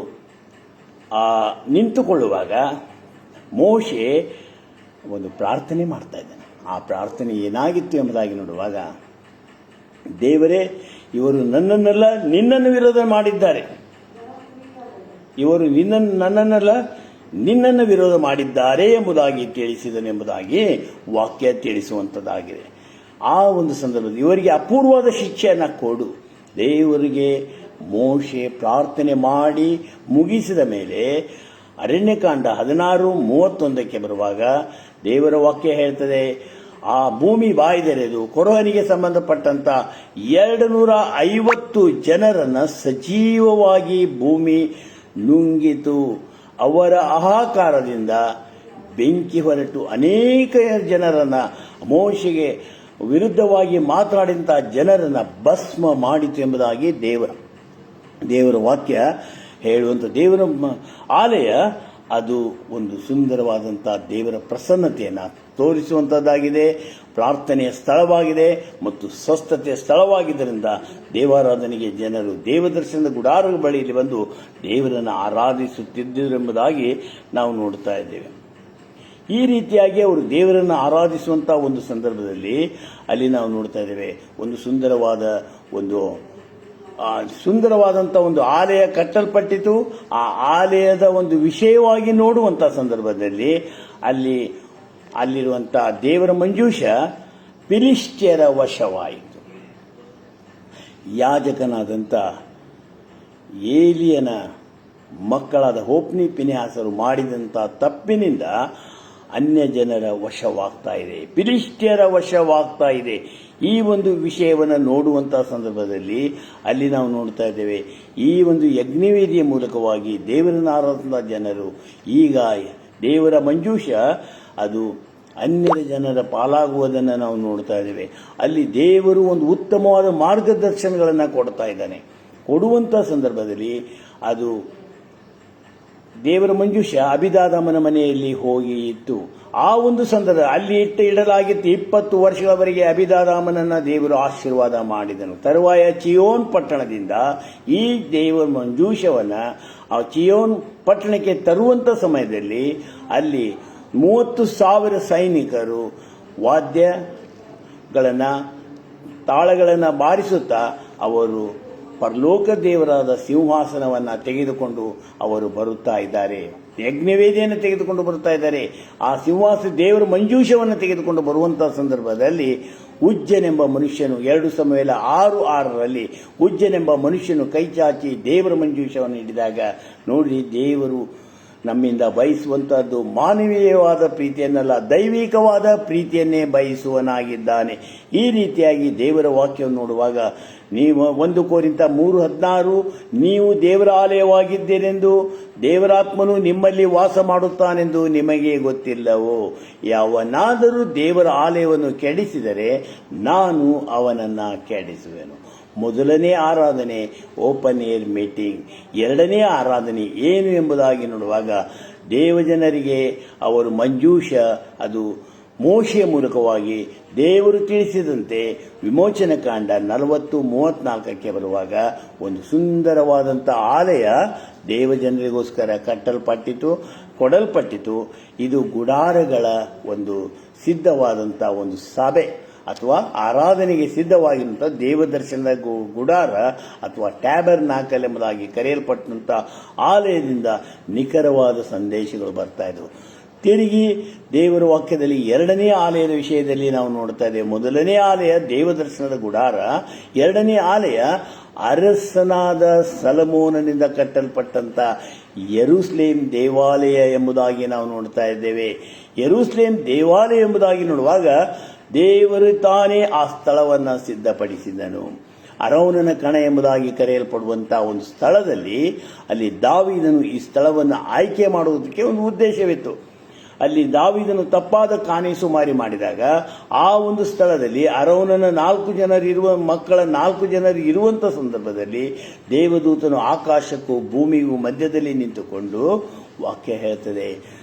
ನಿಂತುಕೊಳ್ಳುವಾಗ ಮೋಶೆ ಒಂದು ಪ್ರಾರ್ಥನೆ ಮಾಡ್ತಾ ಇದ್ದಾನೆ. ಆ ಪ್ರಾರ್ಥನೆ ಏನಾಗಿತ್ತು ಎಂಬುದಾಗಿ ನೋಡುವಾಗ, ದೇವರೇ, ಇವರು ನನ್ನನ್ನೆಲ್ಲ ನಿನ್ನನ್ನು ವಿರೋಧ ಮಾಡಿದ್ದಾರೆ, ಇವರು ನನ್ನನ್ನೆಲ್ಲ ನಿನ್ನನ್ನು ವಿರೋಧ ಮಾಡಿದ್ದಾರೆ ಎಂಬುದಾಗಿ ತಿಳಿಸಿದನೆಂಬುದಾಗಿ ವಾಕ್ಯ ತಿಳಿಸುವಂಥದ್ದಾಗಿದೆ. ಆ ಒಂದು ಸಂದರ್ಭದಲ್ಲಿ ಇವರಿಗೆ ಅಪೂರ್ವವಾದ ಶಿಕ್ಷೆಯನ್ನು ಕೊಡು. ದೇವರಿಗೆ ಮೋಶೆ ಪ್ರಾರ್ಥನೆ ಮಾಡಿ ಮುಗಿಸಿದ ಮೇಲೆ ಅರಣ್ಯಕಾಂಡ 16:31 ಬರುವಾಗ ದೇವರ ವಾಕ್ಯ ಹೇಳ್ತದೆ, ಆ ಭೂಮಿ ಬಾಯ್ದೆರೆದು ಕೊರಹನಿಗೆ ಸಂಬಂಧಪಟ್ಟಂತ 250 ಜನರನ್ನ ಸಜೀವವಾಗಿ ಭೂಮಿ ನುಂಗಿತು. ಅವರ ಅಹಂಕಾರದಿಂದ ಬೆಂಕಿ ಹೊರಟು ಅನೇಕ ಜನರನ್ನ, ಮೋಶೆಗೆ ವಿರುದ್ಧವಾಗಿ ಮಾತನಾಡಿದಂತಹ ಜನರನ್ನ ಭಸ್ಮ ಮಾಡಿತು ಎಂಬುದಾಗಿ ದೇವರ ವಾಕ್ಯ ಹೇಳುವಂಥ ದೇವರ ಆಲಯ ಅದು ಒಂದು ಸುಂದರವಾದಂತಹ ದೇವರ ಪ್ರಸನ್ನತೆಯನ್ನು ತೋರಿಸುವಂಥದ್ದಾಗಿದೆ, ಪ್ರಾರ್ಥನೆಯ ಸ್ಥಳವಾಗಿದೆ ಮತ್ತು ಸ್ವಸ್ಥತೆಯ ಸ್ಥಳವಾಗಿದ್ದರಿಂದ ದೇವಾರಾಧನೆಗೆ ಜನರು ದೇವದರ್ಶನದ ಗುಡಾರದ ಬಳಿಯಲ್ಲಿ ಬಂದು ದೇವರನ್ನು ಆರಾಧಿಸುತ್ತಿದ್ದರೆಂಬುದಾಗಿ ನಾವು ನೋಡ್ತಾ ಇದ್ದೇವೆ. ಈ ರೀತಿಯಾಗಿ ಅವರು ದೇವರನ್ನು ಆರಾಧಿಸುವಂತಹ ಒಂದು ಸಂದರ್ಭದಲ್ಲಿ ಅಲ್ಲಿ ನಾವು ನೋಡ್ತಾ ಇದ್ದೇವೆ, ಒಂದು ಸುಂದರವಾದಂಥ ಒಂದು ಆಲಯ ಕಟ್ಟಲ್ಪಟ್ಟಿತು. ಆ ಆಲಯದ ಒಂದು ವಿಷಯವಾಗಿ ನೋಡುವಂತಹ ಸಂದರ್ಭದಲ್ಲಿ ಅಲ್ಲಿರುವಂತಹ ದೇವರ ಮಂಜೂಷ ಫಿಲಿಷ್ಟಿಯರ ವಶವಾಯಿತು. ಯಾಜಕನಾದಂಥ ಏಲಿಯನ ಮಕ್ಕಳಾದ ಹೋಪ್ನಿ ಪಿನೆಹಾಸರು ಮಾಡಿದಂಥ ತಪ್ಪಿನಿಂದ ಅನ್ಯ ಜನರ ವಶವಾಗ್ತಾ ಇದೆ, ಫಿಲಿಷ್ಟಿಯರ ವಶವಾಗ್ತಾ ಇದೆ. ಈ ಒಂದು ವಿಷಯವನ್ನು ನೋಡುವಂತಹ ಸಂದರ್ಭದಲ್ಲಿ ಅಲ್ಲಿ ನಾವು ನೋಡ್ತಾ ಇದ್ದೇವೆ, ಈ ಒಂದು ಯಜ್ಞವೇದಿಯ ಮೂಲಕವಾಗಿ ದೇವರನ್ನು ಆರಾಧಿಸಿದ ಜನರು ಈಗ ದೇವರ ಮಂಜೂಷ ಅದು ಅನ್ಯರ ಜನರ ಪಾಲಾಗುವುದನ್ನು ನಾವು ನೋಡ್ತಾ ಇದ್ದೇವೆ. ಅಲ್ಲಿ ದೇವರು ಒಂದು ಉತ್ತಮವಾದ ಮಾರ್ಗದರ್ಶನಗಳನ್ನು ಕೊಡ್ತಾ ಇದ್ದಾನೆ. ಕೊಡುವಂಥ ಸಂದರ್ಭದಲ್ಲಿ ಅದು ದೇವರ ಮಂಜೂಷ ಅಬಿದಾದಮನ ಮನೆಯಲ್ಲಿ ಹೋಗಿ ಇತ್ತು. ಆ ಒಂದು ಸಂದರ್ಭ ಅಲ್ಲಿ ಇಡಲಾಗಿತ್ತು. 20 ವರ್ಷಗಳವರೆಗೆ ಅಬಿದಾದಾಮನನ್ನ ದೇವರು ಆಶೀರ್ವಾದ ಮಾಡಿದನು. ತರುವಾಯ ಚಿಯೋನ್ ಪಟ್ಟಣದಿಂದ ಈ ದೇವರ ಮಂಜೂಷವನ್ನ ಆ ಚಿಯೋನ್ ಪಟ್ಟಣಕ್ಕೆ ತರುವಂತ ಸಮಯದಲ್ಲಿ ಅಲ್ಲಿ 30,000 ಸೈನಿಕರು ವಾದ್ಯಗಳನ್ನು ತಾಳಗಳನ್ನು ಬಾರಿಸುತ್ತಾ ಅವರು ಪರಲೋಕ ದೇವರಾದ ಸಿಂಹಾಸನವನ್ನು ತೆಗೆದುಕೊಂಡು ಅವರು ಬರುತ್ತಾ ಇದ್ದಾರೆ. ಯಜ್ಞವೇದಿಯನ್ನು ತೆಗೆದುಕೊಂಡು ಬರುತ್ತಾ ಇದ್ದಾರೆ. ಆ ಸಿಂಹಾಸನ ದೇವರ ಮಂಜೂಷವನ್ನು ತೆಗೆದುಕೊಂಡು ಬರುವಂತಹ ಸಂದರ್ಭದಲ್ಲಿ ಉಜ್ಜನೆಂಬ ಮನುಷ್ಯನು 2 ಸಮುವೇಲ 6:6 ಉಜ್ಜನೆಂಬ ಮನುಷ್ಯನು ಕೈಚಾಚಿ ದೇವರ ಮಂಜೂಷವನ್ನು ಹಿಡಿದಾಗ ನೋಡಿ, ದೇವರು ನಮ್ಮಿಂದ ಬಯಸುವಂತಹದ್ದು ಮಾನವೀಯವಾದ ಪ್ರೀತಿಯನ್ನಲ್ಲ, ದೈವಿಕವಾದ ಪ್ರೀತಿಯನ್ನೇ ಬಯಸುವನಾಗಿದ್ದಾನೆ. ಈ ರೀತಿಯಾಗಿ ದೇವರ ವಾಕ್ಯವನ್ನು ನೋಡುವಾಗ ನೀವು 1 ಕೊರಿಂಥ 3:16 ನೀವು ದೇವರ ಆಲಯವಾಗಿದ್ದೀರೆಂದು ದೇವರಾತ್ಮನು ನಿಮ್ಮಲ್ಲಿ ವಾಸ ಮಾಡುತ್ತಾನೆಂದು ನಿಮಗೆ ಗೊತ್ತಿಲ್ಲವೋ? ಯಾವನಾದರೂ ದೇವರ ಆಲಯವನ್ನು ಕೆಡಿಸಿದರೆ ನಾನು ಅವನನ್ನು ಕೆಡಿಸುವೆನು. ಮೊದಲನೇ ಆರಾಧನೆ ಓಪನ್ ಏರ್ ಮೀಟಿಂಗ್, ಎರಡನೇ ಆರಾಧನೆ ಏನು ಎಂಬುದಾಗಿ ನೋಡುವಾಗ ದೇವಜನರಿಗೆ ಅವರು ಮಂಜೂಷ ಅದು ಮೋಶೆಯ ಮೂಲಕವಾಗಿ ದೇವರು ತಿಳಿಸಿದಂತೆ ವಿಮೋಚನ ಕಾಂಡ 40:34 ಬರುವಾಗ ಒಂದು ಸುಂದರವಾದಂಥ ಆಲಯ ದೇವಜನರಿಗೋಸ್ಕರ ಕೊಡಲ್ಪಟ್ಟಿತು. ಇದು ಗುಡಾರಗಳ ಒಂದು ಸಿದ್ಧವಾದಂಥ ಒಂದು ಸಭೆ ಅಥವಾ ಆರಾಧನೆಗೆ ಸಿದ್ಧವಾಗಿರುವಂಥ ದೇವದರ್ಶನದ ಗುಡಾರ ಅಥವಾ ಟ್ಯಾಬರ್ನಾಕಲ್ ಎಂಬುದಾಗಿ ಕರೆಯಲ್ಪಟ್ಟಂಥ ಆಲಯದಿಂದ ನಿಖರವಾದ ಸಂದೇಶಗಳು ಬರ್ತಾ ಇದ್ದವು. ತಿರುಗಿ ದೇವರ ವಾಕ್ಯದಲ್ಲಿ 2ನೇ ಆಲಯದ ವಿಷಯದಲ್ಲಿ ನಾವು ನೋಡ್ತಾ ಇದ್ದೇವೆ. ಮೊದಲನೇ ಆಲಯ ದೇವದರ್ಶನದ ಗುಡಾರ, 2ನೇ ಆಲಯ ಅರಸನಾದ ಸಲಮೋನನಿಂದ ಕಟ್ಟಲ್ಪಟ್ಟಂತ ಯೆರೂಸಲೇಮ್ ದೇವಾಲಯ ಎಂಬುದಾಗಿ ನಾವು ನೋಡ್ತಾ ಇದ್ದೇವೆ. ಯೆರೂಸಲೇಮ್ ದೇವಾಲಯ ಎಂಬುದಾಗಿ ನೋಡುವಾಗ ದೇವರು ತಾನೇ ಆ ಸ್ಥಳವನ್ನು ಸಿದ್ಧಪಡಿಸಿದನು. ಅರೌನನ ಕಣ ಎಂಬುದಾಗಿ ಕರೆಯಲ್ಪಡುವಂತಹ ಒಂದು ಸ್ಥಳದಲ್ಲಿ ಅಲ್ಲಿ ದಾವೀದನು ಈ ಸ್ಥಳವನ್ನು ಆಯ್ಕೆ ಮಾಡುವುದಕ್ಕೆ ಒಂದು ಉದ್ದೇಶವಿತ್ತು. ಅಲ್ಲಿ ದಾವೀದನು ತಪ್ಪಾದ ಕಾಣಿಸುಮಾರಿ ಮಾಡಿದಾಗ ಆ ಒಂದು ಸ್ಥಳದಲ್ಲಿ ಅರೌನನ 4 ಜನರಿರುವ ಮಕ್ಕಳ 4 ಜನರು ಇರುವಂಥ ಸಂದರ್ಭದಲ್ಲಿ ದೇವದೂತನು ಆಕಾಶಕ್ಕೂ ಭೂಮಿಗೂ ಮಧ್ಯದಲ್ಲಿ ನಿಂತುಕೊಂಡು, ವಾಕ್ಯ ಹೇಳ್ತದೆ,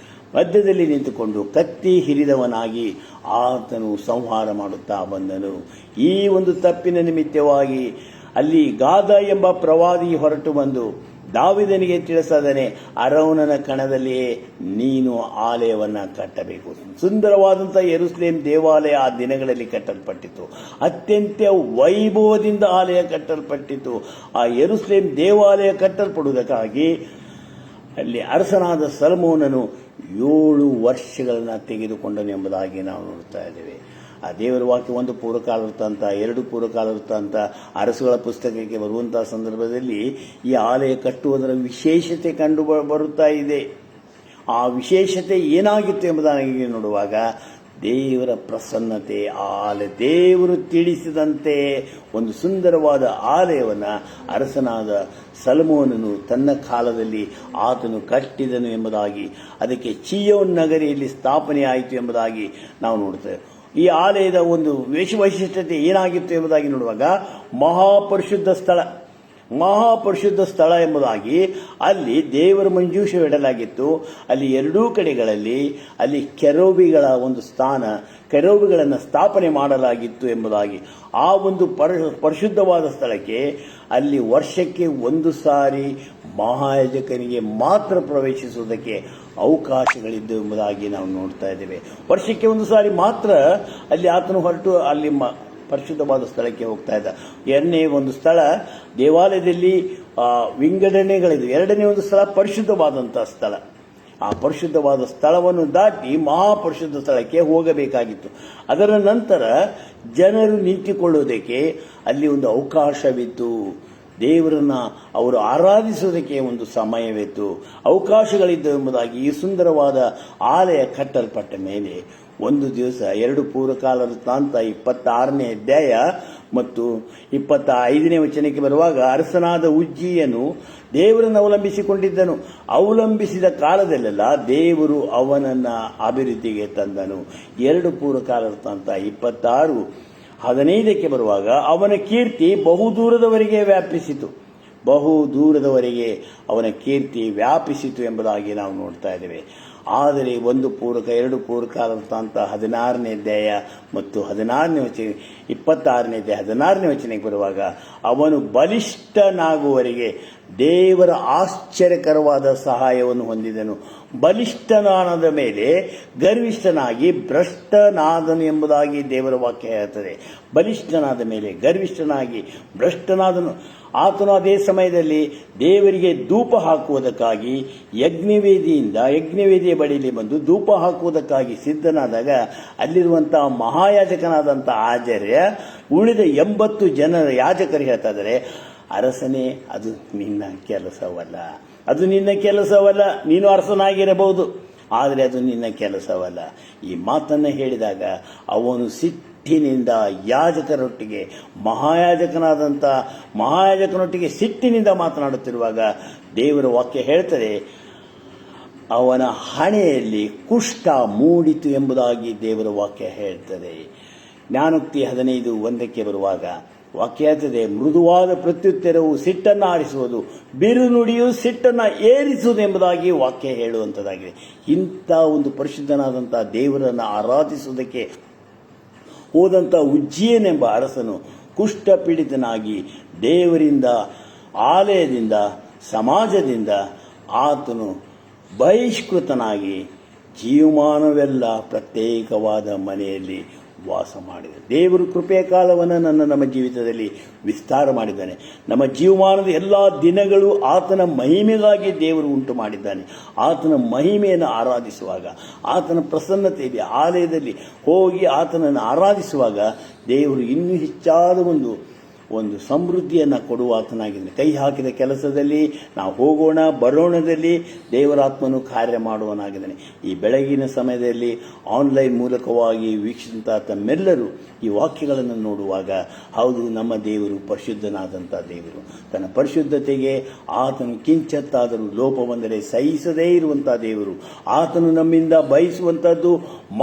ಮಧ್ಯದಲ್ಲಿ ನಿಂತುಕೊಂಡು ಕತ್ತಿ ಹಿರಿದವನಾಗಿ ಆತನು ಸಂಹಾರ ಮಾಡುತ್ತಾ ಬಂದನು. ಈ ಒಂದು ತಪ್ಪಿನ ನಿಮಿತ್ತವಾಗಿ ಅಲ್ಲಿ ಗಾದ ಎಂಬ ಪ್ರವಾದಿ ಹೊರಟು ಬಂದು ದಾವೀದನಿಗೆ ತಿಳಿಸದನೆ, ಅರೌನನ ಕಣದಲ್ಲಿಯೇ ನೀನು ಆಲಯವನ್ನು ಕಟ್ಟಬೇಕು. ಸುಂದರವಾದಂಥ ಯೆರೂಸಲೇಮ್ ದೇವಾಲಯ ಆ ದಿನಗಳಲ್ಲಿ ಕಟ್ಟಲ್ಪಟ್ಟಿತು. ಅತ್ಯಂತ ವೈಭವದಿಂದ ಆಲಯ ಕಟ್ಟಲ್ಪಟ್ಟಿತು. ಆ ಯೆರೂಸಲೇಮ್ ದೇವಾಲಯ ಕಟ್ಟಲ್ಪಡುವುದಕ್ಕಾಗಿ ಅಲ್ಲಿ ಅರಸನಾದ ಸೊಲೊಮೋನನು 7 ವರ್ಷಗಳನ್ನು ತೆಗೆದುಕೊಂಡನು ಎಂಬುದಾಗಿ ನಾವು ನೋಡ್ತಾ ಇದ್ದೇವೆ. ಆ ದೇವರ ವಾಕ್ಯ 1 ಪೂರ್ವಕಾಲ ವೃತ್ತಾಂತ, 2 ಪೂರ್ವಕಾಲ ವೃತ್ತಾಂತ, ಅರಸುಗಳ ಪುಸ್ತಕಕ್ಕೆ ಬರುವಂತಹ ಸಂದರ್ಭದಲ್ಲಿ ಈ ಆಲಯ ಕಟ್ಟುವುದರ ವಿಶೇಷತೆ ಕಂಡು ಬರುತ್ತಾ ಇದೆ. ಆ ವಿಶೇಷತೆ ಏನಾಗಿತ್ತು ಎಂಬುದಾಗಿ ನೋಡುವಾಗ ದೇವರ ಪ್ರಸನ್ನತೆ, ದೇವರು ತಿಳಿಸಿದಂತೆ ಒಂದು ಸುಂದರವಾದ ಆಲಯವನ್ನು ಅರಸನಾದ ಸೊಲೊಮೋನನು ತನ್ನ ಕಾಲದಲ್ಲಿ ಆತನು ಕಟ್ಟಿದನು ಎಂಬುದಾಗಿ, ಅದಕ್ಕೆ ಚೀಯೋನ್ ನಗರಿಯಲ್ಲಿ ಸ್ಥಾಪನೆಯಾಯಿತು ಎಂಬುದಾಗಿ ನಾವು ನೋಡ್ತೇವೆ. ಈ ಆಲಯದ ಒಂದು ವೈಶಿಷ್ಟ್ಯತೆ ಏನಾಗಿತ್ತು ಎಂಬುದಾಗಿ ನೋಡುವಾಗ ಮಹಾಪರಿಶುದ್ಧ ಸ್ಥಳ ಎಂಬುದಾಗಿ ಅಲ್ಲಿ ದೇವರ ಮಂಜೂಷವಿಡಲಾಗಿತ್ತು. ಅಲ್ಲಿ 2 ಕಡೆಗಳಲ್ಲಿ ಅಲ್ಲಿ ಕೆರೂಬಿಗಳ ಒಂದು ಸ್ಥಾನ, ಕೆರೂಬಿಗಳನ್ನು ಸ್ಥಾಪನೆ ಮಾಡಲಾಗಿತ್ತು ಎಂಬುದಾಗಿ. ಆ ಒಂದು ಪರಿಶುದ್ಧವಾದ ಸ್ಥಳಕ್ಕೆ ಅಲ್ಲಿ ವರ್ಷಕ್ಕೆ 1 ಸಾರಿ ಮಹಾಯಾಜಕನಿಗೆ ಮಾತ್ರ ಪ್ರವೇಶಿಸುವುದಕ್ಕೆ ಅವಕಾಶಗಳಿದ್ದವು ಎಂಬುದಾಗಿ ನಾವು ನೋಡ್ತಾ ಇದ್ದೇವೆ. ವರ್ಷಕ್ಕೆ 1 ಸಾರಿ ಮಾತ್ರ ಅಲ್ಲಿ ಆತನು ಹೊರಟು ಅಲ್ಲಿ ಪರಿಶುದ್ಧವಾದ ಸ್ಥಳಕ್ಕೆ ಹೋಗ್ತಾ ಇದ್ದ. 2ನೇ ಒಂದು ಸ್ಥಳ ದೇವಾಲಯದಲ್ಲಿ ವಿಂಗಡಣೆಗಳಿದೆ. 2ನೇ ಒಂದು ಸ್ಥಳ ಪರಿಶುದ್ಧವಾದಂತಹ ಸ್ಥಳ. ಆ ಪರಿಶುದ್ಧವಾದ ಸ್ಥಳವನ್ನು ದಾಟಿ ಮಹಾಪರಿಶುದ್ಧ ಸ್ಥಳಕ್ಕೆ ಹೋಗಬೇಕಾಗಿತ್ತು. ಅದರ ನಂತರ ಜನರು ನಿಂತುಕೊಳ್ಳುವುದಕ್ಕೆ ಅಲ್ಲಿ ಒಂದು ಅವಕಾಶವಿತ್ತು. ದೇವರನ್ನ ಅವರು ಆರಾಧಿಸುವುದಕ್ಕೆ ಒಂದು ಸಮಯವಿತ್ತು, ಅವಕಾಶಗಳಿದ್ದವು ಎಂಬುದಾಗಿ ಈ ಸುಂದರವಾದ ಆಲಯ ಕಟ್ಟಲ್ಪಟ್ಟ ಮೇಲೆ ಒಂದು ದಿವಸ 2 ಪೂರ್ವಕಾಲ ವೃತ್ತಾಂತ 26ನೇ ಅಧ್ಯಾಯ ಮತ್ತು 25ನೇ ವಚನಕ್ಕೆ ಬರುವಾಗ ಅರಸನಾದ ಉಜ್ಜೀಯನು ದೇವರನ್ನು ಅವಲಂಬಿಸಿಕೊಂಡಿದ್ದನು. ಅವಲಂಬಿಸಿದ ಕಾಲದಲ್ಲೆಲ್ಲ ದೇವರು ಅವನನ್ನು ಅಭಿವೃದ್ಧಿಗೆ ತಂದನು. 2 ಪೂರ್ವಕಾಲ ವೃತ್ತಾಂತ 26:15ಕ್ಕೆ ಬರುವಾಗ ಅವನ ಕೀರ್ತಿ ಬಹುದೂರದವರೆಗೆ ಅವನ ಕೀರ್ತಿ ವ್ಯಾಪಿಸಿತು ಎಂಬುದಾಗಿ ನಾವು ನೋಡ್ತಾ ಇದ್ದೇವೆ. ಆದರೆ 2 ಪೂರ್ವಕಾಲ ವೃತ್ತಾಂತ 16ನೇ ಅಧ್ಯಾಯ ಮತ್ತು 26ನೇ ಅಧ್ಯಾಯ 16ನೇ ವಚನಕ್ಕೆ ಬರುವಾಗ ಅವನು ಬಲಿಷ್ಠನಾಗುವವರೆಗೆ ದೇವರ ಆಶ್ಚರ್ಯಕರವಾದ ಸಹಾಯವನ್ನು ಹೊಂದಿದನು. ಬಲಿಷ್ಠನಾದ ಮೇಲೆ ಗರ್ವಿಷ್ಠನಾಗಿ ಭ್ರಷ್ಟನಾದನು ಎಂಬುದಾಗಿ ದೇವರ ವಾಕ್ಯ ಹೇಳ್ತದೆ. ಬಲಿಷ್ಠನಾದ ಮೇಲೆ ಗರ್ವಿಷ್ಠನಾಗಿ ಭ್ರಷ್ಟನಾದನು. ಆತನು ಅದೇ ಸಮಯದಲ್ಲಿ ದೇವರಿಗೆ ಧೂಪ ಹಾಕುವುದಕ್ಕಾಗಿ ಯಜ್ಞವೇದಿಯ ಬಳಿಯಲ್ಲಿ ಬಂದು ಧೂಪ ಹಾಕುವುದಕ್ಕಾಗಿ ಸಿದ್ಧನಾದಾಗ ಅಲ್ಲಿರುವಂತಹ ಮಹಾಯಾಜಕನಾದಂಥ ಆಚಾರ್ಯ ಉಳಿದ 80 ಜನರ ಯಾಜಕರು ಹೇಳ್ತಾ ಇದ್ದಾರೆ, ಅರಸನೇ, ಅದು ನಿನ್ನ ಕೆಲಸವಲ್ಲ. ನೀನು ಅರಸನಾಗಿರಬಹುದು, ಆದರೆ ಅದು ನಿನ್ನ ಕೆಲಸವಲ್ಲ. ಈ ಮಾತನ್ನು ಹೇಳಿದಾಗ ಅವನು ಸಿಟ್ಟಿನಿಂದ ಯಾಜಕರೊಟ್ಟಿಗೆ ಮಹಾಯಾಜಕನೊಟ್ಟಿಗೆ ಸಿಟ್ಟಿನಿಂದ ಮಾತನಾಡುತ್ತಿರುವಾಗ ದೇವರ ವಾಕ್ಯ ಹೇಳ್ತದೆ, ಅವನ ಹಣೆಯಲ್ಲಿ ಕುಷ್ಠ ಮೂಡಿತು ಎಂಬುದಾಗಿ ದೇವರ ವಾಕ್ಯ ಹೇಳ್ತದೆ. ಜ್ಞಾನೋಕ್ತಿ 15:1ಕ್ಕೆ ಬರುವಾಗ ವಾಕ್ಯ ಹೇಳ್ತದೆ, ಮೃದುವಾದ ಪ್ರತ್ಯುತ್ತರವು ಸಿಟ್ಟನ್ನು ಆರಿಸುವುದು, ಬಿರು ನುಡಿಯು ಸಿಟ್ಟನ್ನು ಏರಿಸುವುದು ಎಂಬುದಾಗಿ ವಾಕ್ಯ ಹೇಳುವಂಥದ್ದಾಗಿದೆ. ಇಂಥ ಒಂದು ಪರಿಶುದ್ಧನಾದಂಥ ದೇವರನ್ನು ಆರಾಧಿಸುವುದಕ್ಕೆ ಹೋದಂಥ ಉಜ್ಜೀಯನೆಂಬ ಅರಸನು ಕುಷ್ಠಪೀಡಿತನಾಗಿ ದೇವರಿಂದ, ಆಲಯದಿಂದ, ಸಮಾಜದಿಂದ ಆತನು ಬಹಿಷ್ಕೃತನಾಗಿ ಜೀವಮಾನವೆಲ್ಲ ಪ್ರತ್ಯೇಕವಾದ ಮನೆಯಲ್ಲಿ ವಾಸ ಮಾಡಿದ. ದೇವರು ಕೃಪೆಯ ಕಾಲವನ್ನು ನಮ್ಮ ಜೀವಿತದಲ್ಲಿ ವಿಸ್ತಾರ ಮಾಡಿದ್ದಾನೆ. ನಮ್ಮ ಜೀವಮಾನದ ಎಲ್ಲ ದಿನಗಳು ಆತನ ಮಹಿಮೆಗಾಗಿ ದೇವರು ಉಂಟು ಮಾಡಿದ್ದಾನೆ. ಆತನ ಮಹಿಮೆಯನ್ನು ಆರಾಧಿಸುವಾಗ, ಆತನ ಪ್ರಸನ್ನತೆಯಲ್ಲಿ ಆಲಯದಲ್ಲಿ ಹೋಗಿ ಆತನನ್ನು ಆರಾಧಿಸುವಾಗ ದೇವರು ಇನ್ನೂ ಹೆಚ್ಚಾದ ಒಂದು ಸಮೃದ್ಧಿಯನ್ನು ಕೊಡುವ ಆತನಾಗಿದ್ದಾನೆ. ಕೈ ಹಾಕಿದ ಕೆಲಸದಲ್ಲಿ ನಾವು ಹೋಗೋಣ ಬರೋಣದಲ್ಲಿ ದೇವರಾತ್ಮನು ಕಾರ್ಯ ಮಾಡುವನಾಗಿದ್ದಾನೆ. ಈ ಬೆಳಗಿನ ಸಮಯದಲ್ಲಿ ಆನ್ಲೈನ್ ಮೂಲಕವಾಗಿ ವೀಕ್ಷಿಸಿದಂಥ ತಮ್ಮೆಲ್ಲರೂ ಈ ವಾಕ್ಯಗಳನ್ನು ನೋಡುವಾಗ, ಹೌದು, ನಮ್ಮ ದೇವರು ಪರಿಶುದ್ಧನಾದಂಥ ದೇವರು. ತನ್ನ ಪರಿಶುದ್ಧತೆಗೆ ಆತನು ಕಿಂಚತ್ತಾದರೂ ಲೋಪ ಬಂದರೆ ಸಹಿಸದೇ ಇರುವಂಥ ದೇವರು. ಆತನು ನಮ್ಮಿಂದ ಬಯಸುವಂಥದ್ದು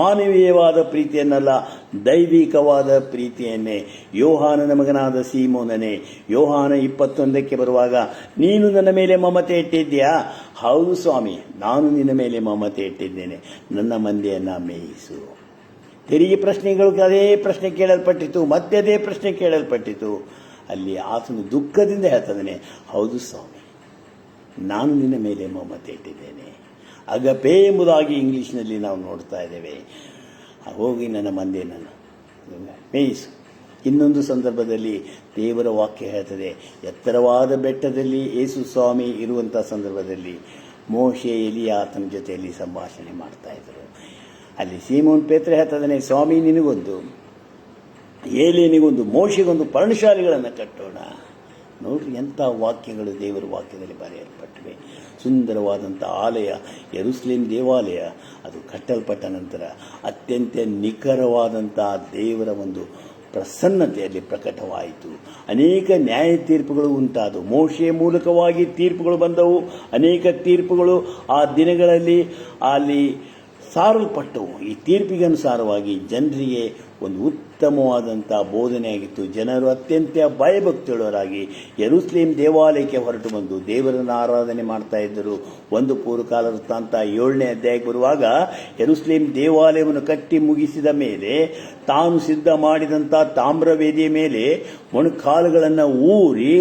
ಮಾನವೀಯವಾದ ಪ್ರೀತಿಯನ್ನಲ್ಲ, ದೈವಿಕವಾದ ಪ್ರೀತಿಯನ್ನೇ. ಯೋಹಾನನ ಮಗನಾದ ಸೀಮೋನನೇ, ಯೋಹಾನ 21ಕ್ಕೆ ಬರುವಾಗ, ನೀನು ನನ್ನ ಮೇಲೆ ಮಮತೆ ಇಟ್ಟಿದ್ದೀಯಾ? ಹೌದು ಸ್ವಾಮಿ, ನಾನು ನಿನ್ನ ಮೇಲೆ ಮಮತೆ ಇಟ್ಟಿದ್ದೇನೆ, ನನ್ನ ಮಂದೆಯನ್ನು ಮೇಯಿಸು. ತೆರಿಗೆ ಪ್ರಶ್ನೆಗಳು ಅದೇ ಪ್ರಶ್ನೆ ಕೇಳಲ್ಪಟ್ಟಿತು, ಮತ್ತೆ ಅದೇ ಪ್ರಶ್ನೆ ಕೇಳಲ್ಪಟ್ಟಿತು. ಅಲ್ಲಿ ಆತನು ದುಃಖದಿಂದ ಹೇಳ್ತಾನೆ, ಹೌದು ಸ್ವಾಮಿ, ನಾನು ನಿನ್ನ ಮೇಲೆ ಮಮತೆ ಇಟ್ಟಿದ್ದೇನೆ. ಅಗಪೆ ಎಂಬುದಾಗಿ ಇಂಗ್ಲಿಷ್ನಲ್ಲಿ ನಾವು ನೋಡ್ತಾ ಇದ್ದೇವೆ. ಹೋಗಿ ನನ್ನ ಮಂದೆಯನ್ನು ಮೇಯಿಸು. ಇನ್ನೊಂದು ಸಂದರ್ಭದಲ್ಲಿ ದೇವರ ವಾಕ್ಯ ಹೇಳ್ತದೆ, ಎತ್ತರವಾದ ಬೆಟ್ಟದಲ್ಲಿ ಯೇಸು ಸ್ವಾಮಿ ಇರುವಂಥ ಸಂದರ್ಭದಲ್ಲಿ ಮೋಶೆ ಎಲಿಯ ಆತನ ಜೊತೆಯಲ್ಲಿ ಸಂಭಾಷಣೆ ಮಾಡ್ತಾ ಇದ್ರು. ಅಲ್ಲಿ ಸೀಮೋನ್ ಪೇತ್ರ ಹೇಳ್ತದಾನೆ, ಸ್ವಾಮಿ ನಿನಗೊಂದು, ಏಲಿಯನಿಗೊಂದು, ಮೋಶೆಗೊಂದು ಪರ್ಣಶಾಲೆಗಳನ್ನು ಕಟ್ಟೋಣ. ನೋಡ್ರಿ ಎಂಥ ವಾಕ್ಯಗಳು ದೇವರ ವಾಕ್ಯದಲ್ಲಿ ಬರೆಯಲ್ಪಟ್ಟಿವೆ. ಸುಂದರವಾದಂಥ ಆಲಯ ಯೆರೂಸಲೇಮ್ ದೇವಾಲಯ ಅದು ಕಟ್ಟಲ್ಪಟ್ಟ ನಂತರ ಅತ್ಯಂತ ನಿಖರವಾದಂಥ ದೇವರ ಒಂದು ಪ್ರಸನ್ನತೆಯಲ್ಲಿ ಪ್ರಕಟವಾಯಿತು. ಅನೇಕ ನ್ಯಾಯ ತೀರ್ಪುಗಳು ಉಂಟಾದವು. ಮೋಶೆಯ ಮೂಲಕವಾಗಿ ತೀರ್ಪುಗಳು ಬಂದವು. ಅನೇಕ ತೀರ್ಪುಗಳು ಆ ದಿನಗಳಲ್ಲಿ ಅಲ್ಲಿ ಸಾರಲ್ಪಟ್ಟವು. ಈ ತೀರ್ಪಿಗೆ ಅನುಸಾರವಾಗಿ ಜನರಿಗೆ ಒಂದು ಉತ್ತಮವಾದಂಥ ಬೋಧನೆಯಾಗಿತ್ತು. ಜನರು ಅತ್ಯಂತ ಭಯಭಕ್ತಿಯುಳ್ಳವರಾಗಿ ಯೆರೂಸಲೇಮ್ ದೇವಾಲಯಕ್ಕೆ ಹೊರಟು ಬಂದು ದೇವರನ್ನು ಆರಾಧನೆ ಮಾಡ್ತಾ ಇದ್ದರು. ಒಂದು ಪೂರ್ವಕಾಲ ವೃತ್ತಾಂತ 7ನೇ ಅಧ್ಯಾಯಕ್ಕೆ ಬರುವಾಗ ಯೆರೂಸಲೇಮ್ ದೇವಾಲಯವನ್ನು ಕಟ್ಟಿ ಮುಗಿಸಿದ ಮೇಲೆ ತಾನು ಸಿದ್ಧ ಮಾಡಿದಂಥ ತಾಮ್ರವೇದಿಯ ಮೇಲೆ ಮೊಣಕಾಲುಗಳನ್ನು ಊರಿ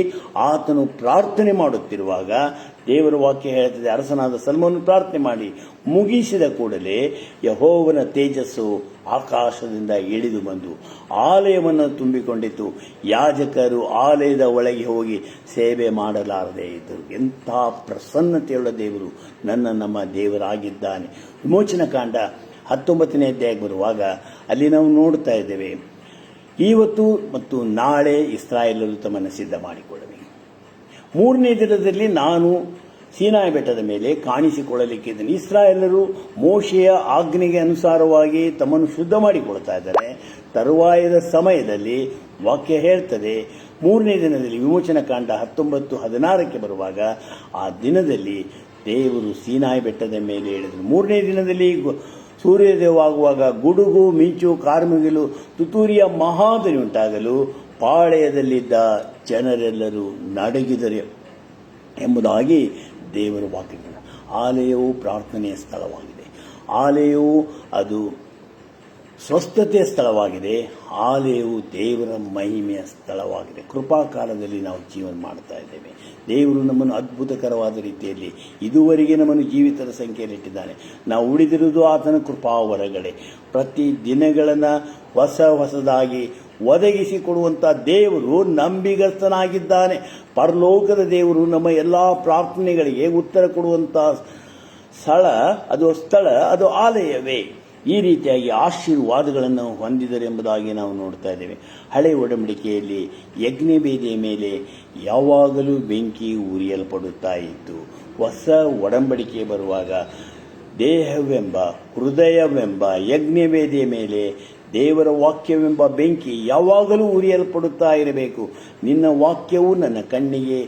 ಆತನು ಪ್ರಾರ್ಥನೆ ಮಾಡುತ್ತಿರುವಾಗ ದೇವರ ವಾಕ್ಯ ಹೇಳುತ್ತದೆ, ಅರಸನಾದ ಸಲ್ಮೋನನು ಪ್ರಾರ್ಥನೆ ಮಾಡಿ ಮುಗಿಸಿದ ಕೂಡಲೇ ಯೆಹೋವನ ತೇಜಸ್ಸು ಆಕಾಶದಿಂದ ಇಳಿದು ಬಂದು ಆಲಯವನ್ನು ತುಂಬಿಕೊಂಡಿತು. ಯಾಜಕರು ಆಲಯದ ಒಳಗೆ ಹೋಗಿ ಸೇವೆ ಮಾಡಲಾರದೇ ಇದ್ದರು. ಎಂಥ ಪ್ರಸನ್ನತೆಯುಳ್ಳ ದೇವರು ನಮ್ಮ ದೇವರಾಗಿದ್ದಾನೆ. ವಿಮೋಚನಾ ಕಾಂಡ 19ನೇ ಅಧ್ಯಾಯಕ್ಕೆ ಬರುವಾಗ ಅಲ್ಲಿ ನಾವು ನೋಡ್ತಾ ಇದ್ದೇವೆ, ಇವತ್ತು ಮತ್ತು ನಾಳೆ ಇಸ್ರಾಯೇಲರು ತಮ್ಮನ್ನು ಸಿದ್ಧ ಮಾಡಿಕೊಳ್ಳಬೇಕು. 3ನೇ ದಿನದಲ್ಲಿ ನಾನು ಸೀನಾಯಿ ಬೆಟ್ಟದ ಮೇಲೆ ಕಾಣಿಸಿಕೊಳ್ಳಲಿಕ್ಕಿದ್ದೇನೆ. ಇಸ್ರಾಯೇಲರು ಮೋಶೆಯ ಆಜ್ಞೆಗೆ ಅನುಸಾರವಾಗಿ ತಮ್ಮನ್ನು ಶುದ್ಧ ಮಾಡಿಕೊಳ್ತಾ ಇದ್ದಾರೆ. ತರುವಾಯದ ಸಮಯದಲ್ಲಿ ವಾಕ್ಯ ಹೇಳ್ತದೆ, 3ನೇ ದಿನದಲ್ಲಿ ವಿಮೋಚನಾ ಕಾಂಡ 19:16 ಬರುವಾಗ ಆ ದಿನದಲ್ಲಿ ದೇವರು ಸೀನಾಯಿ ಬೆಟ್ಟದ ಮೇಲೆ ಇಳಿದರು. 3ನೇ ದಿನದಲ್ಲಿ ಸೂರ್ಯೋದಯವಾಗುವಾಗ ಗುಡುಗು, ಮಿಂಚು, ಕಾರ್ಮಿಗಿಲು, ತುತ್ತೂರಿಯ ಮಹಾಧ್ವನಿ ಉಂಟಾಗಲು ಪಾಳೆಯದಲ್ಲಿದ್ದ ಜನರೆಲ್ಲರೂ ನಡುಗಿದರು ಎಂಬುದಾಗಿ ದೇವರ ವಾಕ್ಯಗಳು. ಆಲಯವು ಪ್ರಾರ್ಥನೆಯ ಸ್ಥಳವಾಗಿದೆ. ಆಲಯವು ಅದು ಸ್ವಸ್ಥತೆಯ ಸ್ಥಳವಾಗಿದೆ. ಆಲಯವು ದೇವರ ಮಹಿಮೆಯ ಸ್ಥಳವಾಗಿದೆ. ಕೃಪಾಕಾಲದಲ್ಲಿ ನಾವು ಜೀವನ ಮಾಡ್ತಾ ಇದ್ದೇವೆ. ದೇವರು ನಮ್ಮನ್ನು ಅದ್ಭುತಕರವಾದ ರೀತಿಯಲ್ಲಿ ಇದುವರೆಗೆ ನಮ್ಮನ್ನು ಜೀವಿತರ ಸಂಖ್ಯೆಯಲ್ಲಿಟ್ಟಿದ್ದಾನೆ. ನಾವು ಉಳಿದಿರುವುದು ಆತನ ಕೃಪಾ ಹೊರಗಡೆ. ಪ್ರತಿ ದಿನಗಳನ್ನು ಹೊಸದಾಗಿ ಒದಗಿಸಿಕೊಡುವಂಥ ದೇವರು ನಂಬಿಗಸ್ತನಾಗಿದ್ದಾನೆ. ಪರಲೋಕದ ದೇವರು ನಮ್ಮ ಎಲ್ಲ ಪ್ರಾರ್ಥನೆಗಳಿಗೆ ಉತ್ತರ ಕೊಡುವಂಥ ಸ್ಥಳ ಅದು ಆಲಯವೇ. ಈ ರೀತಿಯಾಗಿ ಆಶೀರ್ವಾದಗಳನ್ನು ಹೊಂದಿದರೆಂಬುದಾಗಿ ನಾವು ನೋಡ್ತಾ ಇದ್ದೇವೆ. ಹಳೆ ಒಡಂಬಡಿಕೆಯಲ್ಲಿ ಯಜ್ಞವೇದಿಯ ಮೇಲೆ ಯಾವಾಗಲೂ ಬೆಂಕಿ ಉರಿಯಲ್ಪಡುತ್ತಾ ಇತ್ತು. ಹೊಸ ಒಡಂಬಡಿಕೆ ಬರುವಾಗ ದೇಹವೆಂಬ, ಹೃದಯವೆಂಬ ಯಜ್ಞವೇದಿಯ ಮೇಲೆ ದೇವರ ವಾಕ್ಯವೆಂಬ ಬೆಂಕಿ ಯಾವಾಗಲೂ ಉರಿಯಲ್ಪಡುತ್ತಾ ಇರಬೇಕು. ನಿನ್ನ ವಾಕ್ಯವು ನನ್ನ ಕಣ್ಣಿಗೆ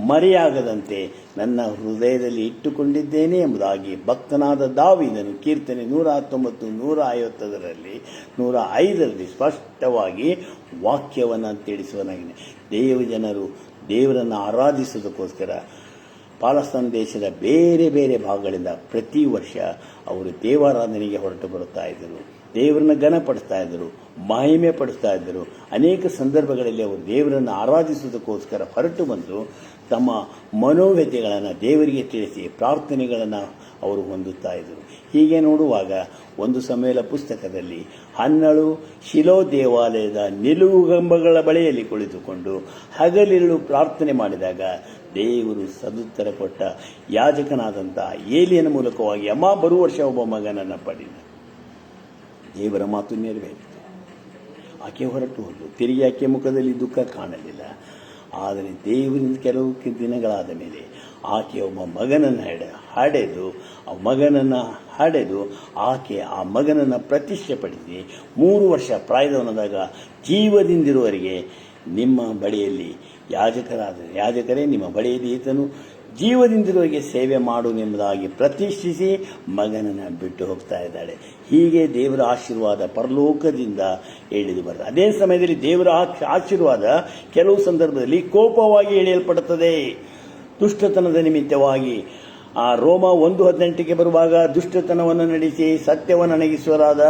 ಮರೆಯಾಗದಂತೆ ನನ್ನ ಹೃದಯದಲ್ಲಿ ಇಟ್ಟುಕೊಂಡಿದ್ದೇನೆ ಎಂಬುದಾಗಿ ಭಕ್ತನಾದ ದಾವೀದನು ಕೀರ್ತನೆ 119, 150, 105 ಸ್ಪಷ್ಟವಾಗಿ ವಾಕ್ಯವನ್ನು ತಿಳಿಸುವನಾಗಿದೆ. ಜನರು ದೇವರನ್ನು ಆರಾಧಿಸುವುದಕ್ಕೋಸ್ಕರ ಪಾಲಸ್ತಾನ್ ದೇಶದ ಬೇರೆ ಬೇರೆ ಭಾಗಗಳಿಂದ ಪ್ರತಿ ವರ್ಷ ಅವರು ದೇವಾರಾಧನೆಗೆ ಹೊರಟು ಬರುತ್ತಾ ಇದ್ದರು. ದೇವರನ್ನು ಘನಪಡಿಸ್ತಾ ಇದ್ದರು, ಮಹಿಮೆ ಪಡಿಸ್ತಾ ಇದ್ದರು. ಅನೇಕ ಸಂದರ್ಭಗಳಲ್ಲಿ ಅವರು ದೇವರನ್ನು ಆರಾಧಿಸುವುದಕ್ಕೋಸ್ಕರ ಹೊರಟು ಬಂದು ತಮ್ಮ ಮನೋವ್ಯಥೆಗಳನ್ನು ದೇವರಿಗೆ ತಿಳಿಸಿ ಪ್ರಾರ್ಥನೆಗಳನ್ನು ಅವರು ಹೊಂದುತ್ತಾ ಇದ್ದರು. ಹೀಗೆ ನೋಡುವಾಗ 1 ಸಮುವೇಲ ಪುಸ್ತಕದಲ್ಲಿ ಹನ್ನಳು ಶಿಲೋ ದೇವಾಲಯದ ನಿಲುವುಗಂಬಗಳ ಬಳಿಯಲ್ಲಿ ಕುಳಿತುಕೊಂಡು ಹಗಲಿರುಳು ಪ್ರಾರ್ಥನೆ ಮಾಡಿದಾಗ ದೇವರು ಸದುತ್ತರ ಕೊಟ್ಟ ಯಾಜಕನಾದಂಥ ಏಲಿಯನ ಮೂಲಕವಾಗಿ ಅಮ್ಮ ಬರುವ ವರ್ಷ ಒಬ್ಬ ಮಗನನ್ನು ಪಡೆದ. ದೇವರ ಮಾತು ನೆರವೇರಿತು. ಆಕೆ ಹೊರಟು ಹೋದಳು. ತಿರುಗಿ ಆಕೆ ಮುಖದಲ್ಲಿ ದುಃಖ ಕಾಣಲಿಲ್ಲ. ಆದರೆ ದೇವರಿಂದ ಕೆಲವು ದಿನಗಳಾದ ಮೇಲೆ ಆಕೆ ಒಬ್ಬ ಮಗನನ್ನು ಹಡೆದು ಆಕೆ ಆ ಮಗನನ್ನು ಪ್ರತಿಷ್ಠೆಪಡಿಸಿ 3 ವರ್ಷ ಪ್ರಾಯದವನಾದಾಗ ಜೀವದಿಂದಿರುವವರೆಗೆ ನಿಮ್ಮ ಬಳಿಯಲ್ಲಿ ಯಾಜಕರೇ ನಿಮ್ಮ ಬಳಿಯಲ್ಲಿ ಈತನು ಜೀವದಿಂದಿರುವವರೆಗೆ ಸೇವೆ ಮಾಡುವುದೆಂಬುದಾಗಿ ಪ್ರತಿಷ್ಠಿಸಿ ಮಗನನ್ನು ಬಿಟ್ಟು ಹೋಗ್ತಾ ಇದ್ದಾಳೆ. ಹೀಗೆ ದೇವರ ಆಶೀರ್ವಾದ ಪರಲೋಕದಿಂದ ಇಳಿದು ಬರ್ತದೆ. ಅದೇ ಸಮಯದಲ್ಲಿ ದೇವರ ಆಶೀರ್ವಾದ ಕೆಲವು ಸಂದರ್ಭದಲ್ಲಿ ಕೋಪವಾಗಿ ಇಳಿಯಲ್ಪಡುತ್ತದೆ. ದುಷ್ಟತನದ ನಿಮಿತ್ತವಾಗಿ ರೋಮ 1:18 ಬರುವಾಗ ದುಷ್ಟತನವನ್ನು ನಡೆಸಿ ಸತ್ಯವನ್ನು ಅಣಗಿಸುವರಾದ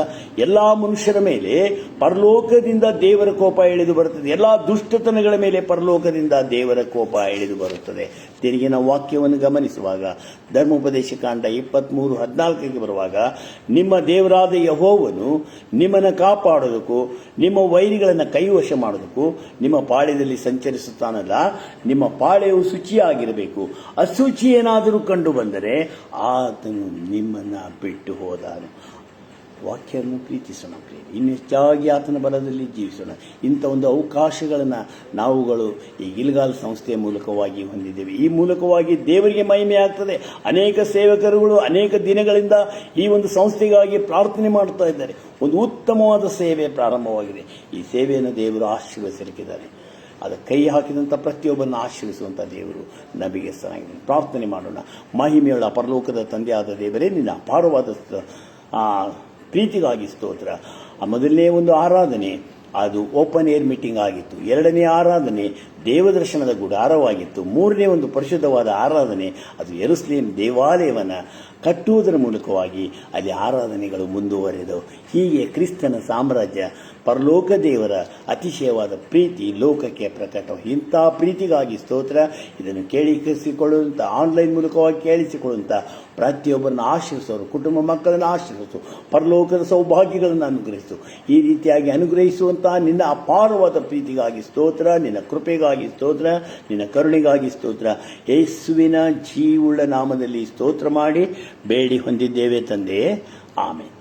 ಎಲ್ಲಾ ಮನುಷ್ಯರ ಮೇಲೆ ಪರಲೋಕದಿಂದ ದೇವರ ಕೋಪ ಇಳಿದು ಬರುತ್ತದೆ. ಎಲ್ಲಾ ದುಷ್ಟತನಗಳ ಮೇಲೆ ಪರಲೋಕದಿಂದ ದೇವರ ಕೋಪ ಇಳಿದು ಬರುತ್ತದೆ. ತಿರುಗಿ ನಾವು ವಾಕ್ಯವನ್ನು ಗಮನಿಸುವಾಗ ಧರ್ಮೋಪದೇಶ ಕಾಂಡ 23:14 ಬರುವಾಗ, ನಿಮ್ಮ ದೇವರಾದ ಯೆಹೋವನು ನಿಮ್ಮನ್ನು ಕಾಪಾಡೋದಕ್ಕೂ ನಿಮ್ಮ ವೈರಿಗಳನ್ನು ಕೈವಶ ಮಾಡೋದಕ್ಕೂ ನಿಮ್ಮ ಪಾಳ್ಯದಲ್ಲಿ ಸಂಚರಿಸುತ್ತಾನಲ್ಲ, ನಿಮ್ಮ ಪಾಳ್ಯವು ಶುಚಿಯಾಗಿರಬೇಕು. ಅಶುಚಿ ಏನಾದರೂ ಕಂಡು ಬಂದರೆ ಆತನು ನಿಮ್ಮನ್ನು ಬಿಟ್ಟು ಹೋದಾನು. ವಾಕ್ಯವನ್ನು ಪ್ರೀತಿಸೋಣ ಪ್ರಿಯ, ಇನ್ನು ಹೆಚ್ಚಾಗಿ ಆತನ ಬಲದಲ್ಲಿ ಜೀವಿಸೋಣ. ಇಂಥ ಒಂದು ಅವಕಾಶಗಳನ್ನು ನಾವುಗಳು ಈ ಗಿಲ್ಗಾಲ್ ಸಂಸ್ಥೆಯ ಮೂಲಕವಾಗಿ ಹೊಂದಿದ್ದೇವೆ. ಈ ಮೂಲಕವಾಗಿ ದೇವರಿಗೆ ಮಹಿಮೆ ಆಗ್ತದೆ. ಅನೇಕ ಸೇವಕರುಗಳು ಅನೇಕ ದಿನಗಳಿಂದ ಈ ಒಂದು ಸಂಸ್ಥೆಗಾಗಿ ಪ್ರಾರ್ಥನೆ ಮಾಡ್ತಾ ಇದ್ದಾರೆ. ಒಂದು ಉತ್ತಮವಾದ ಸೇವೆ ಪ್ರಾರಂಭವಾಗಿದೆ. ಈ ಸೇವೆಯನ್ನು ದೇವರು ಆಶೀರ್ವದಿಸಲಿಕ್ಕಿದ್ದಾರೆ. ಅದು ಕೈ ಹಾಕಿದಂಥ ಪ್ರತಿಯೊಬ್ಬರನ್ನು ಆಶೀರ್ವಿಸುವಂಥ ದೇವರು ನಮಗೆ ಚೆನ್ನಾಗಿದೆ. ಪ್ರಾರ್ಥನೆ ಮಾಡೋಣ. ಮಹಿಮೆಯುಳ್ಳ ಪರಲೋಕದ ತಂದೆಯಾದ ದೇವರೇ, ನಿನ್ನ ಅಪಾರವಾದ ಪ್ರೀತಿಗಾಗಿ ಸ್ತೋತ್ರ. ಮೊದಲನೇ ಒಂದು ಆರಾಧನೆ ಅದು ಓಪನ್ ಏರ್ ಮೀಟಿಂಗ್ ಆಗಿತ್ತು. ಎರಡನೇ ಆರಾಧನೆ ದೇವದರ್ಶನದ ಗುಡಾರವಾಗಿತ್ತು. ಮೂರನೇ ಒಂದು ಪರಿಶುದ್ಧವಾದ ಆರಾಧನೆ ಅದು ಯೆರೂಸಲೇಮ್ ದೇವಾಲಯವನ್ನು ಕಟ್ಟುವುದರ ಮೂಲಕವಾಗಿ ಅಲ್ಲಿ ಆರಾಧನೆಗಳು ಮುಂದುವರೆದವು. ಹೀಗೆ ಕ್ರಿಸ್ತನ ಸಾಮ್ರಾಜ್ಯ, ಪರಲೋಕ ದೇವರ ಅತಿಶಯವಾದ ಪ್ರೀತಿ ಲೋಕಕ್ಕೆ ಪ್ರಕಟ. ಇಂಥ ಪ್ರೀತಿಗಾಗಿ ಸ್ತೋತ್ರ. ಇದನ್ನು ಕೇಳಿಸಿಕೊಳ್ಳುವಂಥ, ಆನ್ಲೈನ್ ಮೂಲಕವಾಗಿ ಕೇಳಿಸಿಕೊಳ್ಳುವಂಥ ಪ್ರತಿಯೊಬ್ಬರನ್ನು ಆಶೀರ್ವಿಸೋರು, ಕುಟುಂಬ ಮಕ್ಕಳನ್ನು ಆಶೀರ್ವಿಸು, ಪರಲೋಕದ ಸೌಭಾಗ್ಯಗಳನ್ನು ಅನುಗ್ರಹಿಸು. ಈ ರೀತಿಯಾಗಿ ಅನುಗ್ರಹಿಸುವಂತಹ ನಿನ್ನ ಅಪಾರವಾದ ಪ್ರೀತಿಗಾಗಿ ಸ್ತೋತ್ರ, ನಿನ್ನ ಕೃಪೆಗಾಗಿ ಸ್ತೋತ್ರ, ನಿನ್ನ ಕರುಣೆಗಾಗಿ ಸ್ತೋತ್ರ. ಯೇಸುವಿನ ಜೀವುಳ್ಳ ನಾಮದಲ್ಲಿ ಸ್ತೋತ್ರ ಮಾಡಿ ಬೇಡಿ ಹೊಂದಿದ್ದೇವೆ ತಂದೆಯೇ, ಆಮೆನ್.